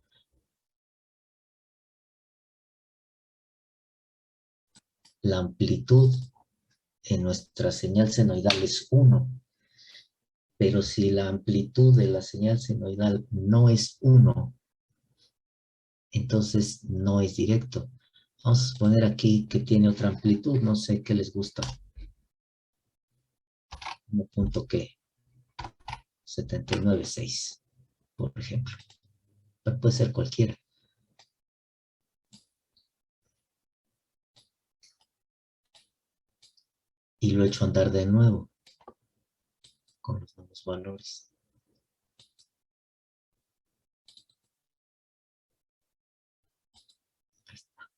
la amplitud en nuestra señal senoidal es 1, pero si la amplitud de la señal senoidal no es 1, entonces no es directo. Vamos a poner aquí que tiene otra amplitud, no sé qué les gusta. 1.796, por ejemplo. Pero puede ser cualquiera. Y lo he hecho andar de nuevo con los nuevos valores. Ahí está.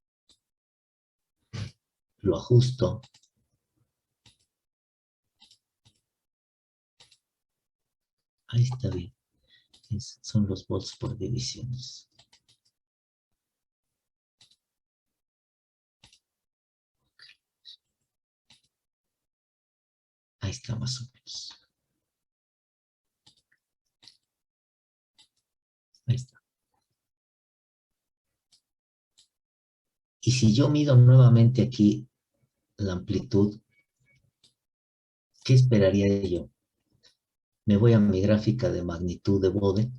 Lo ajusto. Ahí está bien. Son los volts por divisiones. Ahí está más o menos. Ahí está. Y si yo mido nuevamente aquí la amplitud, ¿qué esperaría yo? Me voy a mi gráfica de magnitud de Bode.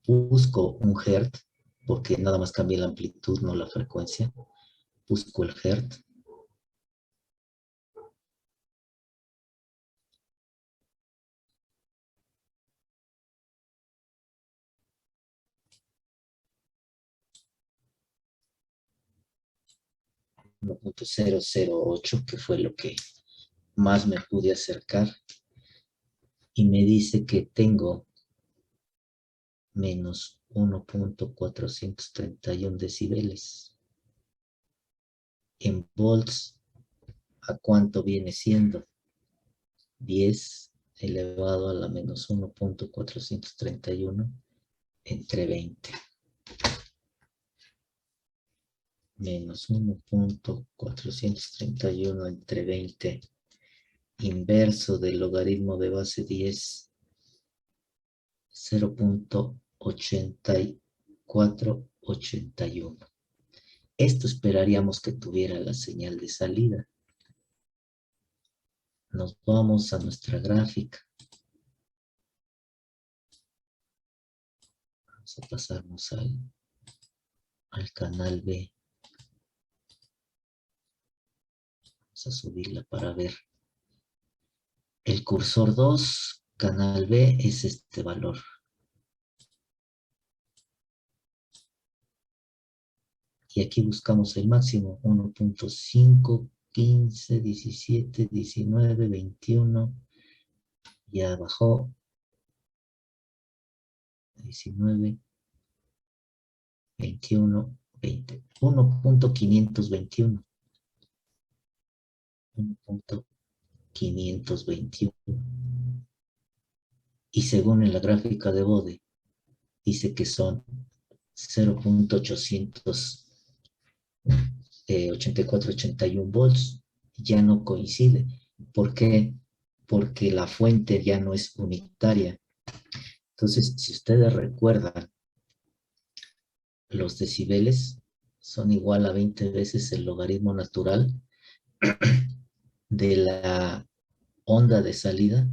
Busco un hertz, porque nada más cambia la amplitud, no la frecuencia. Busco el hertz. .008, que fue lo que más me pude acercar. Y me dice que tengo menos 1.431 decibeles. En volts, ¿a cuánto viene siendo? 10 elevado a la menos 1.431 entre 20. Menos 1.431 entre 20. Inverso del logaritmo de base 10. 0.8481. Esto esperaríamos que tuviera la señal de salida. Nos vamos a nuestra gráfica. Vamos a pasarnos al canal B. Vamos a subirla para ver. El cursor 2, canal B, es este valor. Y aquí buscamos el máximo, 1.5, 15, 17, 19, 21. Ya bajó. 19, 21, 20. 1.521. 1.521. Y según en la gráfica de Bode, dice que son 0.88481 volts. Ya no coincide. ¿Por qué? Porque la fuente ya no es unitaria. Entonces, si ustedes recuerdan, los decibeles son igual a 20 veces el logaritmo natural de la onda de salida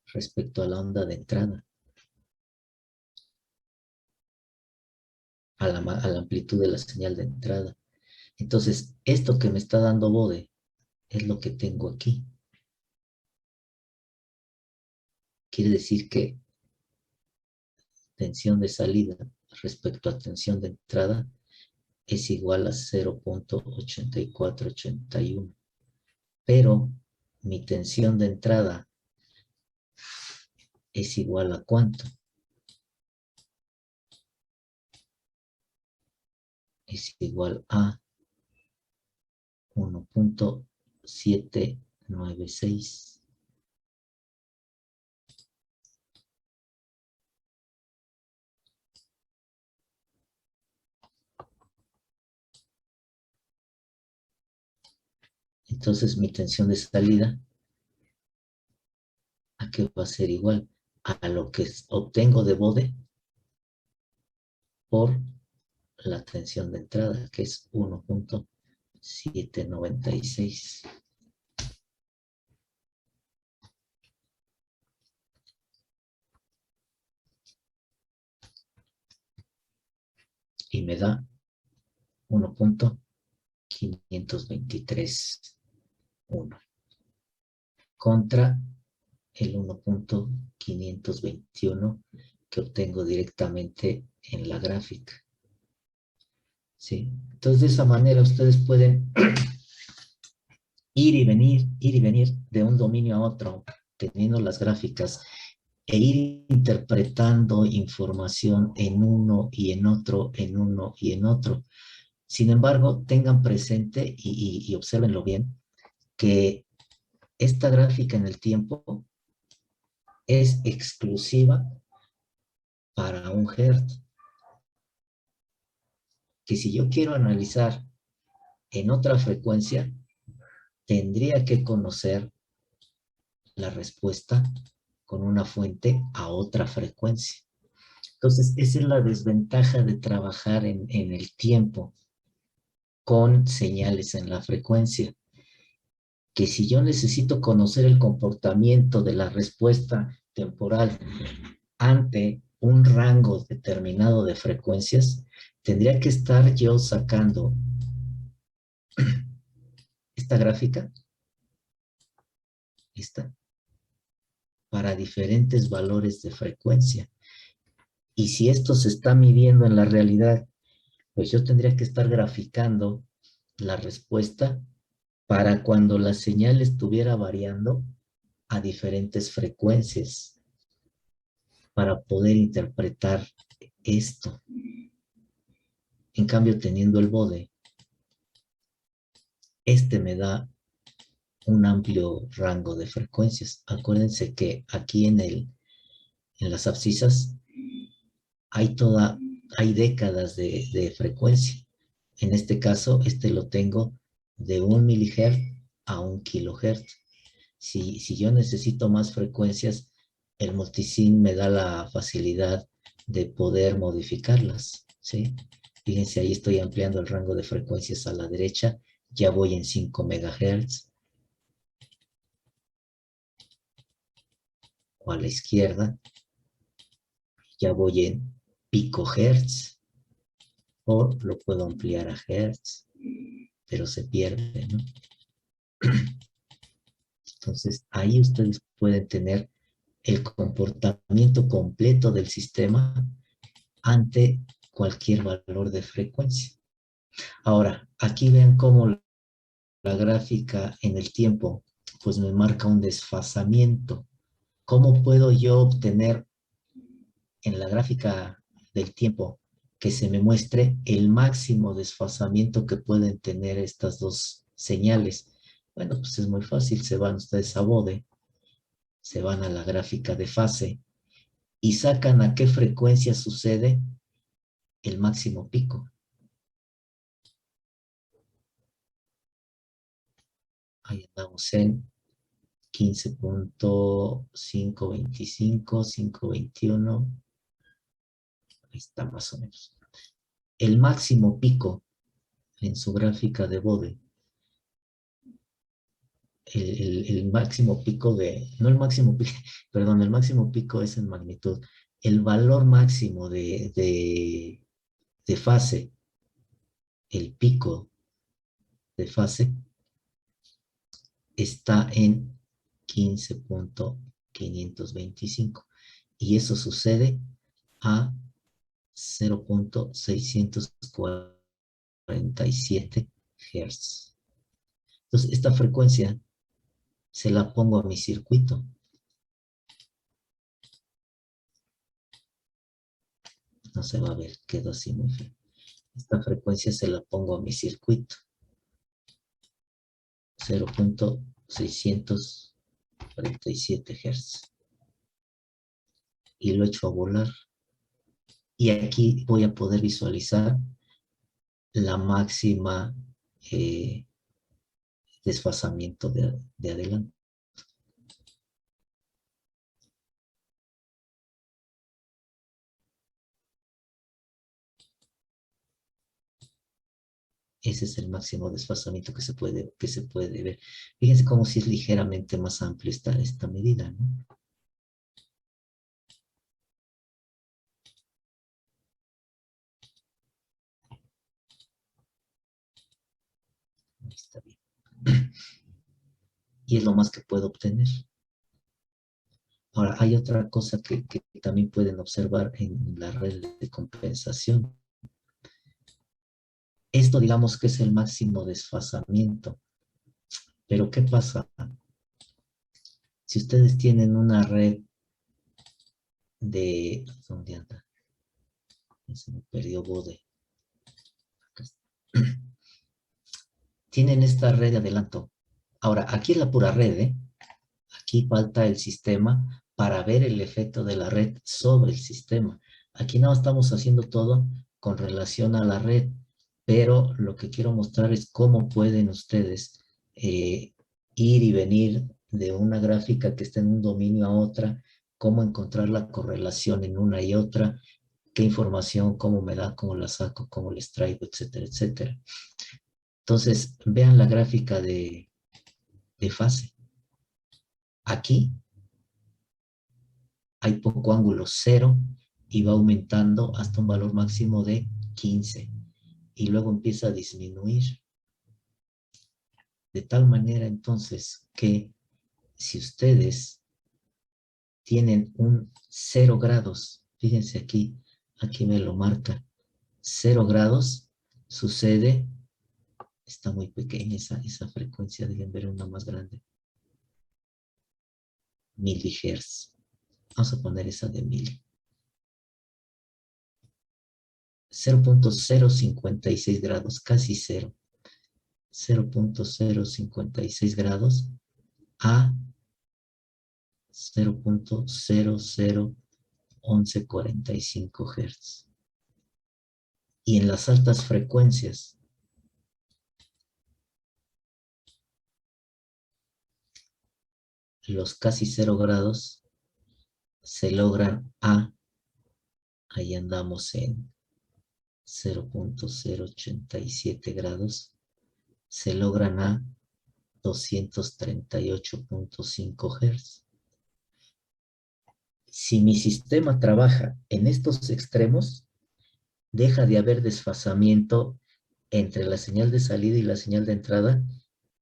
respecto a la onda de entrada, a la amplitud de la señal de entrada. Entonces, esto que me está dando Bode es lo que tengo aquí. Quiere decir que tensión de salida respecto a tensión de entrada es igual a 0.8481. Pero mi tensión de entrada es igual a ¿cuánto? Es igual a 1.796. Entonces mi tensión de salida, ¿a qué va a ser igual? A lo que obtengo de Bode por la tensión de entrada, que es 1.796. Y me da 1.523.1 contra el 1.521 que obtengo directamente en la gráfica. ¿Sí? Entonces, de esa manera ustedes pueden ir y venir de un dominio a otro, teniendo las gráficas, e ir interpretando información en uno y en otro, en uno y en otro. Sin embargo, tengan presente y obsérvenlo bien, que esta gráfica en el tiempo es exclusiva para un hertz. Que si yo quiero analizar en otra frecuencia, tendría que conocer la respuesta con una fuente a otra frecuencia. Entonces, esa es la desventaja de trabajar en el tiempo con señales en la frecuencia. Que si yo necesito conocer el comportamiento de la respuesta temporal ante un rango determinado de frecuencias, tendría que estar yo sacando esta gráfica, esta, para diferentes valores de frecuencia. Y si esto se está midiendo en la realidad, pues yo tendría que estar graficando la respuesta para cuando la señal estuviera variando a diferentes frecuencias para poder interpretar esto. En cambio, teniendo el bode, este me da un amplio rango de frecuencias. Acuérdense que aquí en las abscisas hay décadas de frecuencia. En este caso, este lo tengo de 1 milihertz a 1 kilohertz. Si yo necesito más frecuencias, el multisim me da la facilidad de poder modificarlas, ¿sí? Fíjense, ahí estoy ampliando el rango de frecuencias a la derecha, ya voy en 5 megahertz. O a la izquierda, ya voy en picohertz, o lo puedo ampliar a hertz, pero se pierde, ¿no? Entonces, ahí ustedes pueden tener el comportamiento completo del sistema ante cualquier valor de frecuencia. Ahora, aquí vean cómo la gráfica en el tiempo, pues me marca un desfasamiento. ¿Cómo puedo yo obtener en la gráfica del tiempo que se me muestre el máximo desfasamiento que pueden tener estas dos señales? Bueno, pues es muy fácil, se van ustedes a bode, se van a la gráfica de fase y sacan a qué frecuencia sucede el máximo pico. Ahí andamos en 15.525, 521. Ahí está más o menos. El máximo pico en su gráfica de bode, el máximo pico no el máximo pico, perdón, el máximo pico es en magnitud. El valor máximo de fase, el pico de fase, está en 15.525 y eso sucede a 0.647 Hz. Entonces, esta frecuencia se la pongo a mi circuito. No se va a ver, quedó así muy feo. Esta frecuencia se la pongo a mi circuito. 0.647 Hz. Y lo echo a volar. Y aquí voy a poder visualizar la máxima desfasamiento de adelante. Ese es el máximo desfasamiento que se puede ver. Fíjense cómo si es ligeramente más amplio esta medida, ¿no? Ahí está bien. Y es lo más que puedo obtener. Ahora, hay otra cosa que también pueden observar en la red de compensación. Esto digamos que es el máximo desfasamiento. Pero ¿qué pasa? Si ustedes tienen una red de... ¿Dónde anda? Se me perdió bode. Tienen esta red de adelanto. Ahora, aquí es la pura red, ¿eh? Aquí falta el sistema para ver el efecto de la red sobre el sistema. Aquí no estamos haciendo todo con relación a la red, pero lo que quiero mostrar es cómo pueden ustedes ir y venir de una gráfica que está en un dominio a otra, cómo encontrar la correlación en una y otra, qué información, cómo me da, cómo la saco, cómo la extraigo, etcétera, etcétera. Entonces, vean la gráfica de fase. Aquí hay poco ángulo, 0, y va aumentando hasta un valor máximo de 15. Y luego empieza a disminuir. De tal manera, entonces, que si ustedes tienen un 0 grados, fíjense aquí me lo marca, 0 grados, sucede, está muy pequeña esa frecuencia, deben ver una más grande, milihertz. Vamos a poner esa de 1000. 0.056 grados, casi 0. 0.056 grados a 0.001145 Hz. Y en las altas frecuencias, los casi 0 grados se logran ahí andamos en 0.087 grados, se logran a 238.5 Hz. Si mi sistema trabaja en estos extremos, deja de haber desfasamiento entre la señal de salida y la señal de entrada,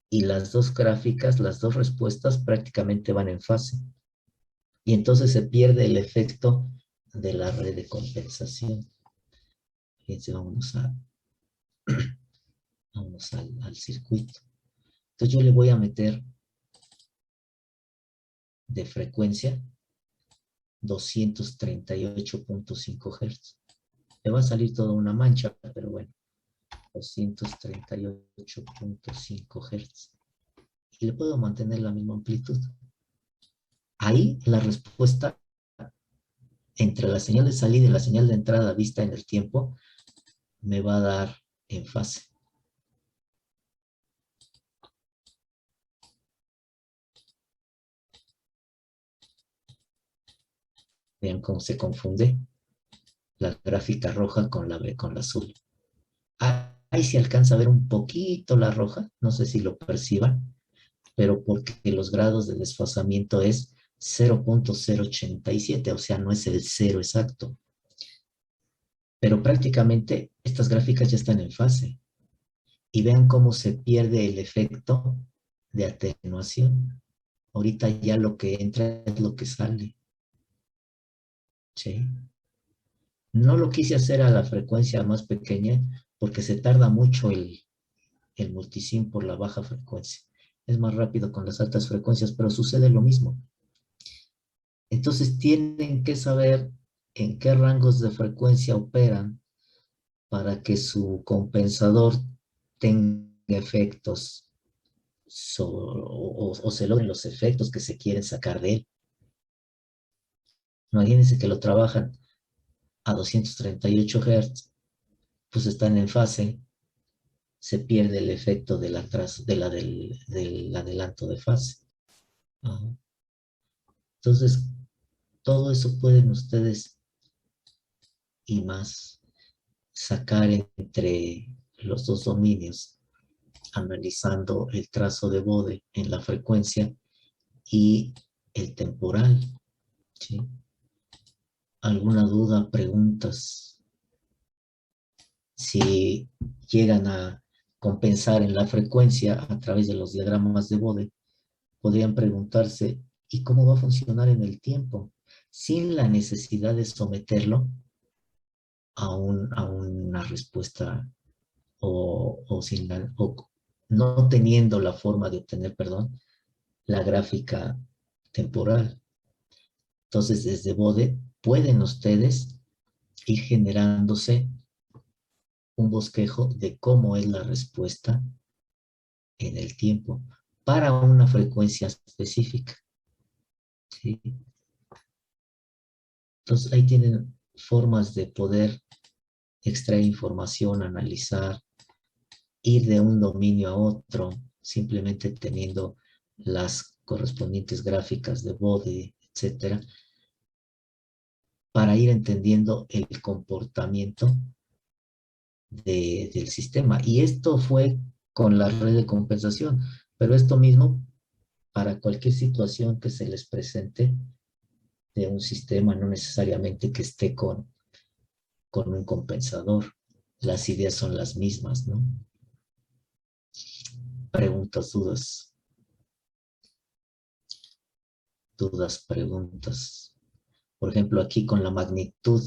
y las dos gráficas, las dos respuestas prácticamente van en fase. Y entonces se pierde el efecto de la red de compensación. Fíjense, vámonos al circuito. Entonces yo le voy a meter de frecuencia 238.5 Hz. Me va a salir toda una mancha, pero bueno, 238.5 Hz. Y le puedo mantener la misma amplitud. Ahí la respuesta entre la señal de salida y la señal de entrada vista en el tiempo me va a dar en fase. Vean cómo se confunde la gráfica roja con la azul. Ahí se alcanza a ver un poquito la roja, no sé si lo perciban, pero porque los grados de desfasamiento es 0.087, o sea, no es el 0 exacto. Pero prácticamente estas gráficas ya están en fase. Y vean cómo se pierde el efecto de atenuación. Ahorita ya lo que entra es lo que sale. ¿Sí? No lo quise hacer a la frecuencia más pequeña porque se tarda mucho el multisim por la baja frecuencia. Es más rápido con las altas frecuencias, pero sucede lo mismo. Entonces tienen que saber en qué rangos de frecuencia operan para que su compensador tenga efectos o se logren los efectos que se quieren sacar de él. Imagínense que lo trabajan a 238 Hz, pues están en fase, se pierde el efecto del adelanto de fase. Ajá. Entonces, todo eso pueden ustedes y más sacar entre los dos dominios, analizando el trazo de Bode en la frecuencia y el temporal. ¿Sí? ¿Alguna duda, preguntas? Si llegan a compensar en la frecuencia a través de los diagramas de Bode, podrían preguntarse, ¿y cómo va a funcionar en el tiempo? Sin la necesidad de someterlo a una respuesta o no teniendo la forma de obtener, la gráfica temporal. Entonces, desde Bode pueden ustedes ir generándose un bosquejo de cómo es la respuesta en el tiempo para una frecuencia específica. ¿Sí? Entonces, ahí tienen formas de poder extraer información, analizar, ir de un dominio a otro, simplemente teniendo las correspondientes gráficas de Bode, etcétera, para ir entendiendo el comportamiento del sistema. Y esto fue con la red de compensación, pero esto mismo para cualquier situación que se les presente de un sistema, no necesariamente que esté con un compensador. Las ideas son las mismas, ¿no? Preguntas, dudas. Dudas, preguntas. Por ejemplo, aquí con la magnitud.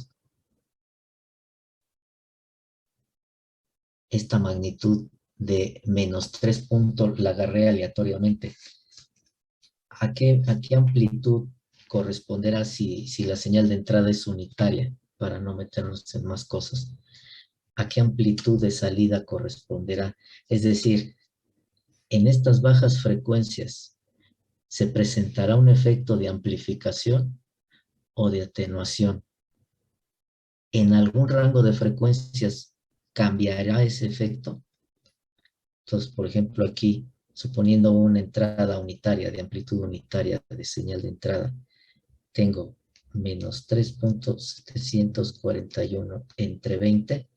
Esta magnitud de -3 puntos la agarré aleatoriamente. ¿A qué amplitud corresponderá si la señal de entrada es unitaria? Para no meternos en más cosas. ¿A qué amplitud de salida corresponderá? Es decir, en estas bajas frecuencias, ¿se presentará un efecto de amplificación o de atenuación? ¿En algún rango de frecuencias cambiará ese efecto? Entonces, por ejemplo, aquí, suponiendo una entrada unitaria, de amplitud unitaria de señal de entrada, tengo -3.741 entre 20,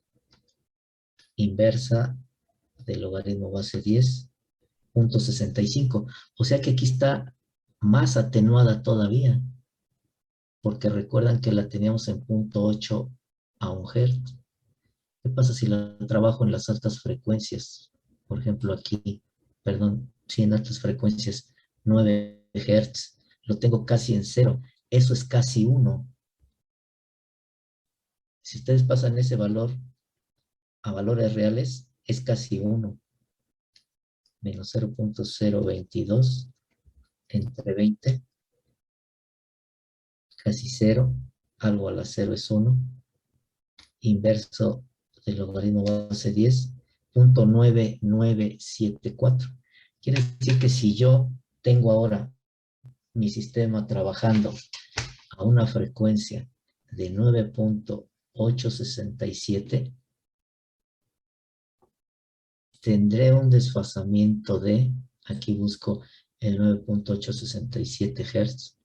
inversa del logaritmo base 10.65. O sea que aquí está más atenuada todavía, porque recuerdan que la teníamos en 0.8 a 1 Hz. ¿Qué pasa si la trabajo en las altas frecuencias? Por ejemplo, aquí, perdón, sí, en altas frecuencias, 9 Hz, lo tengo casi en 0. Eso es casi 1. Si ustedes pasan ese valor a valores reales, es casi 1. Menos 0.022 entre 20, casi 0, algo a la 0 es 1, inverso del logaritmo base 10.9974. Quiere decir que si yo tengo ahora mi sistema trabajando a una frecuencia de 9.867, tendré un desfasamiento de, aquí busco el 9.867 Hz,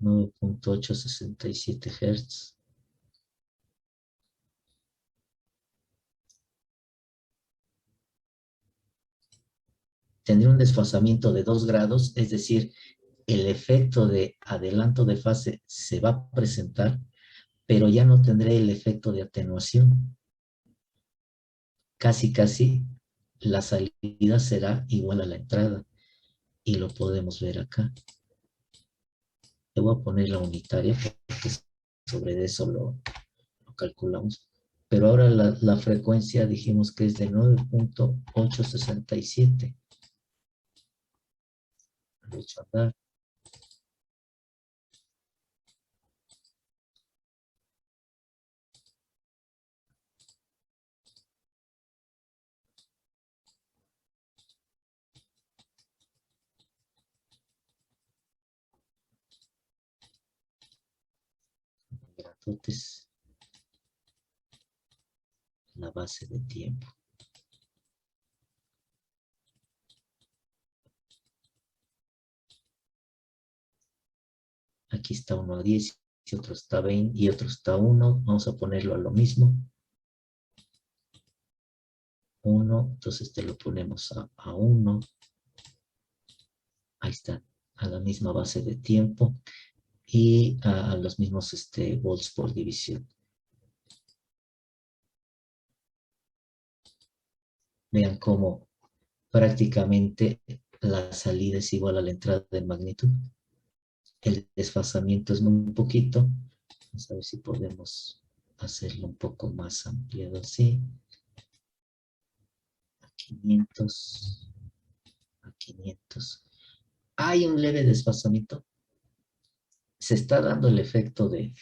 9.867 Hz. Tendré un desfasamiento de 2 grados, es decir, el efecto de adelanto de fase se va a presentar, pero ya no tendré el efecto de atenuación. Casi, la salida será igual a la entrada. Y lo podemos ver acá. Le voy a poner la unitaria porque sobre eso lo calculamos. Pero ahora la frecuencia dijimos que es de 9.867. Lo he hecho andar. Entonces, la base de tiempo. Aquí está 1 a 10, y otro está 20, y otro está 1. Vamos a ponerlo a lo mismo. 1, entonces te lo ponemos a 1. Ahí está, a la misma base de tiempo y a los mismos volts por división. Vean cómo prácticamente la salida es igual a la entrada de magnitud. El desfasamiento es muy poquito. Vamos a ver si podemos hacerlo un poco más ampliado así. A 500. A 500. Hay un leve desfasamiento. Se está dando el efecto de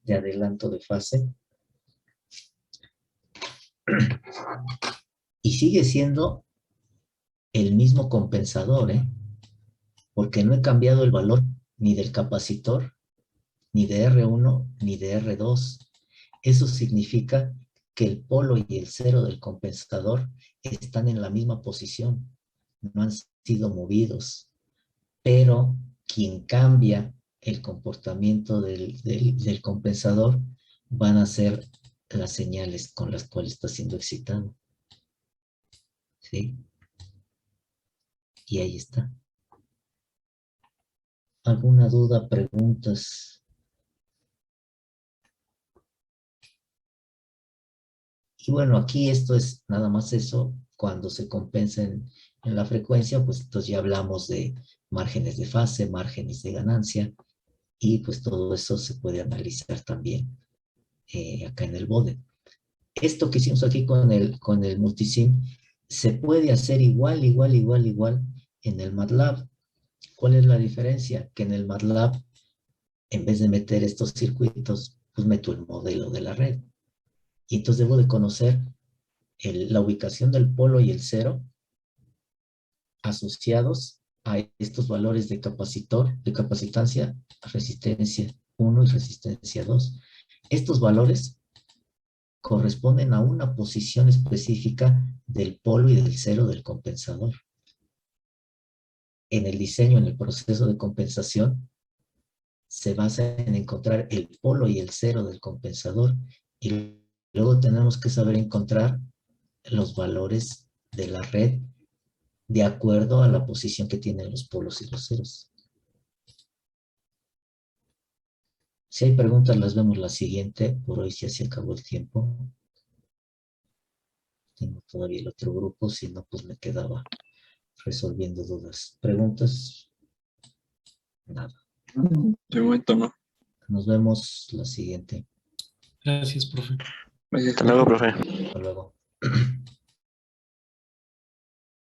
adelanto de fase. Y sigue siendo el mismo compensador, porque no he cambiado el valor ni del capacitor, ni de R1, ni de R2. Eso significa que el polo y el cero del compensador están en la misma posición, no han sido movidos, pero quien cambia el comportamiento del compensador van a ser las señales con las cuales está siendo excitado. ¿Sí? Y ahí está. ¿Alguna duda, preguntas? Y bueno, aquí esto es nada más eso. Cuando se compensa en la frecuencia, pues entonces ya hablamos de márgenes de fase, márgenes de ganancia, y pues todo eso se puede analizar también acá en el BODE. Esto que hicimos aquí con el multisim se puede hacer igual en el MATLAB. ¿Cuál es la diferencia? Que en el MATLAB, en vez de meter estos circuitos, pues meto el modelo de la red. Y entonces debo de conocer la ubicación del polo y el cero asociados a estos valores de capacitor, de capacitancia, resistencia 1 y resistencia 2. Estos valores corresponden a una posición específica del polo y del cero del compensador. En el diseño, en el proceso de compensación, se basa en encontrar el polo y el cero del compensador, y luego tenemos que saber encontrar los valores de la red de acuerdo a la posición que tienen los polos y los ceros. Si hay preguntas, las vemos la siguiente. Por hoy ya se acabó el tiempo. Tengo todavía el otro grupo, si no, pues me quedaba resolviendo dudas. ¿Preguntas? Nada. De momento no. Nos vemos la siguiente. Gracias, profe. Gracias. Hasta luego, profe. Hasta luego.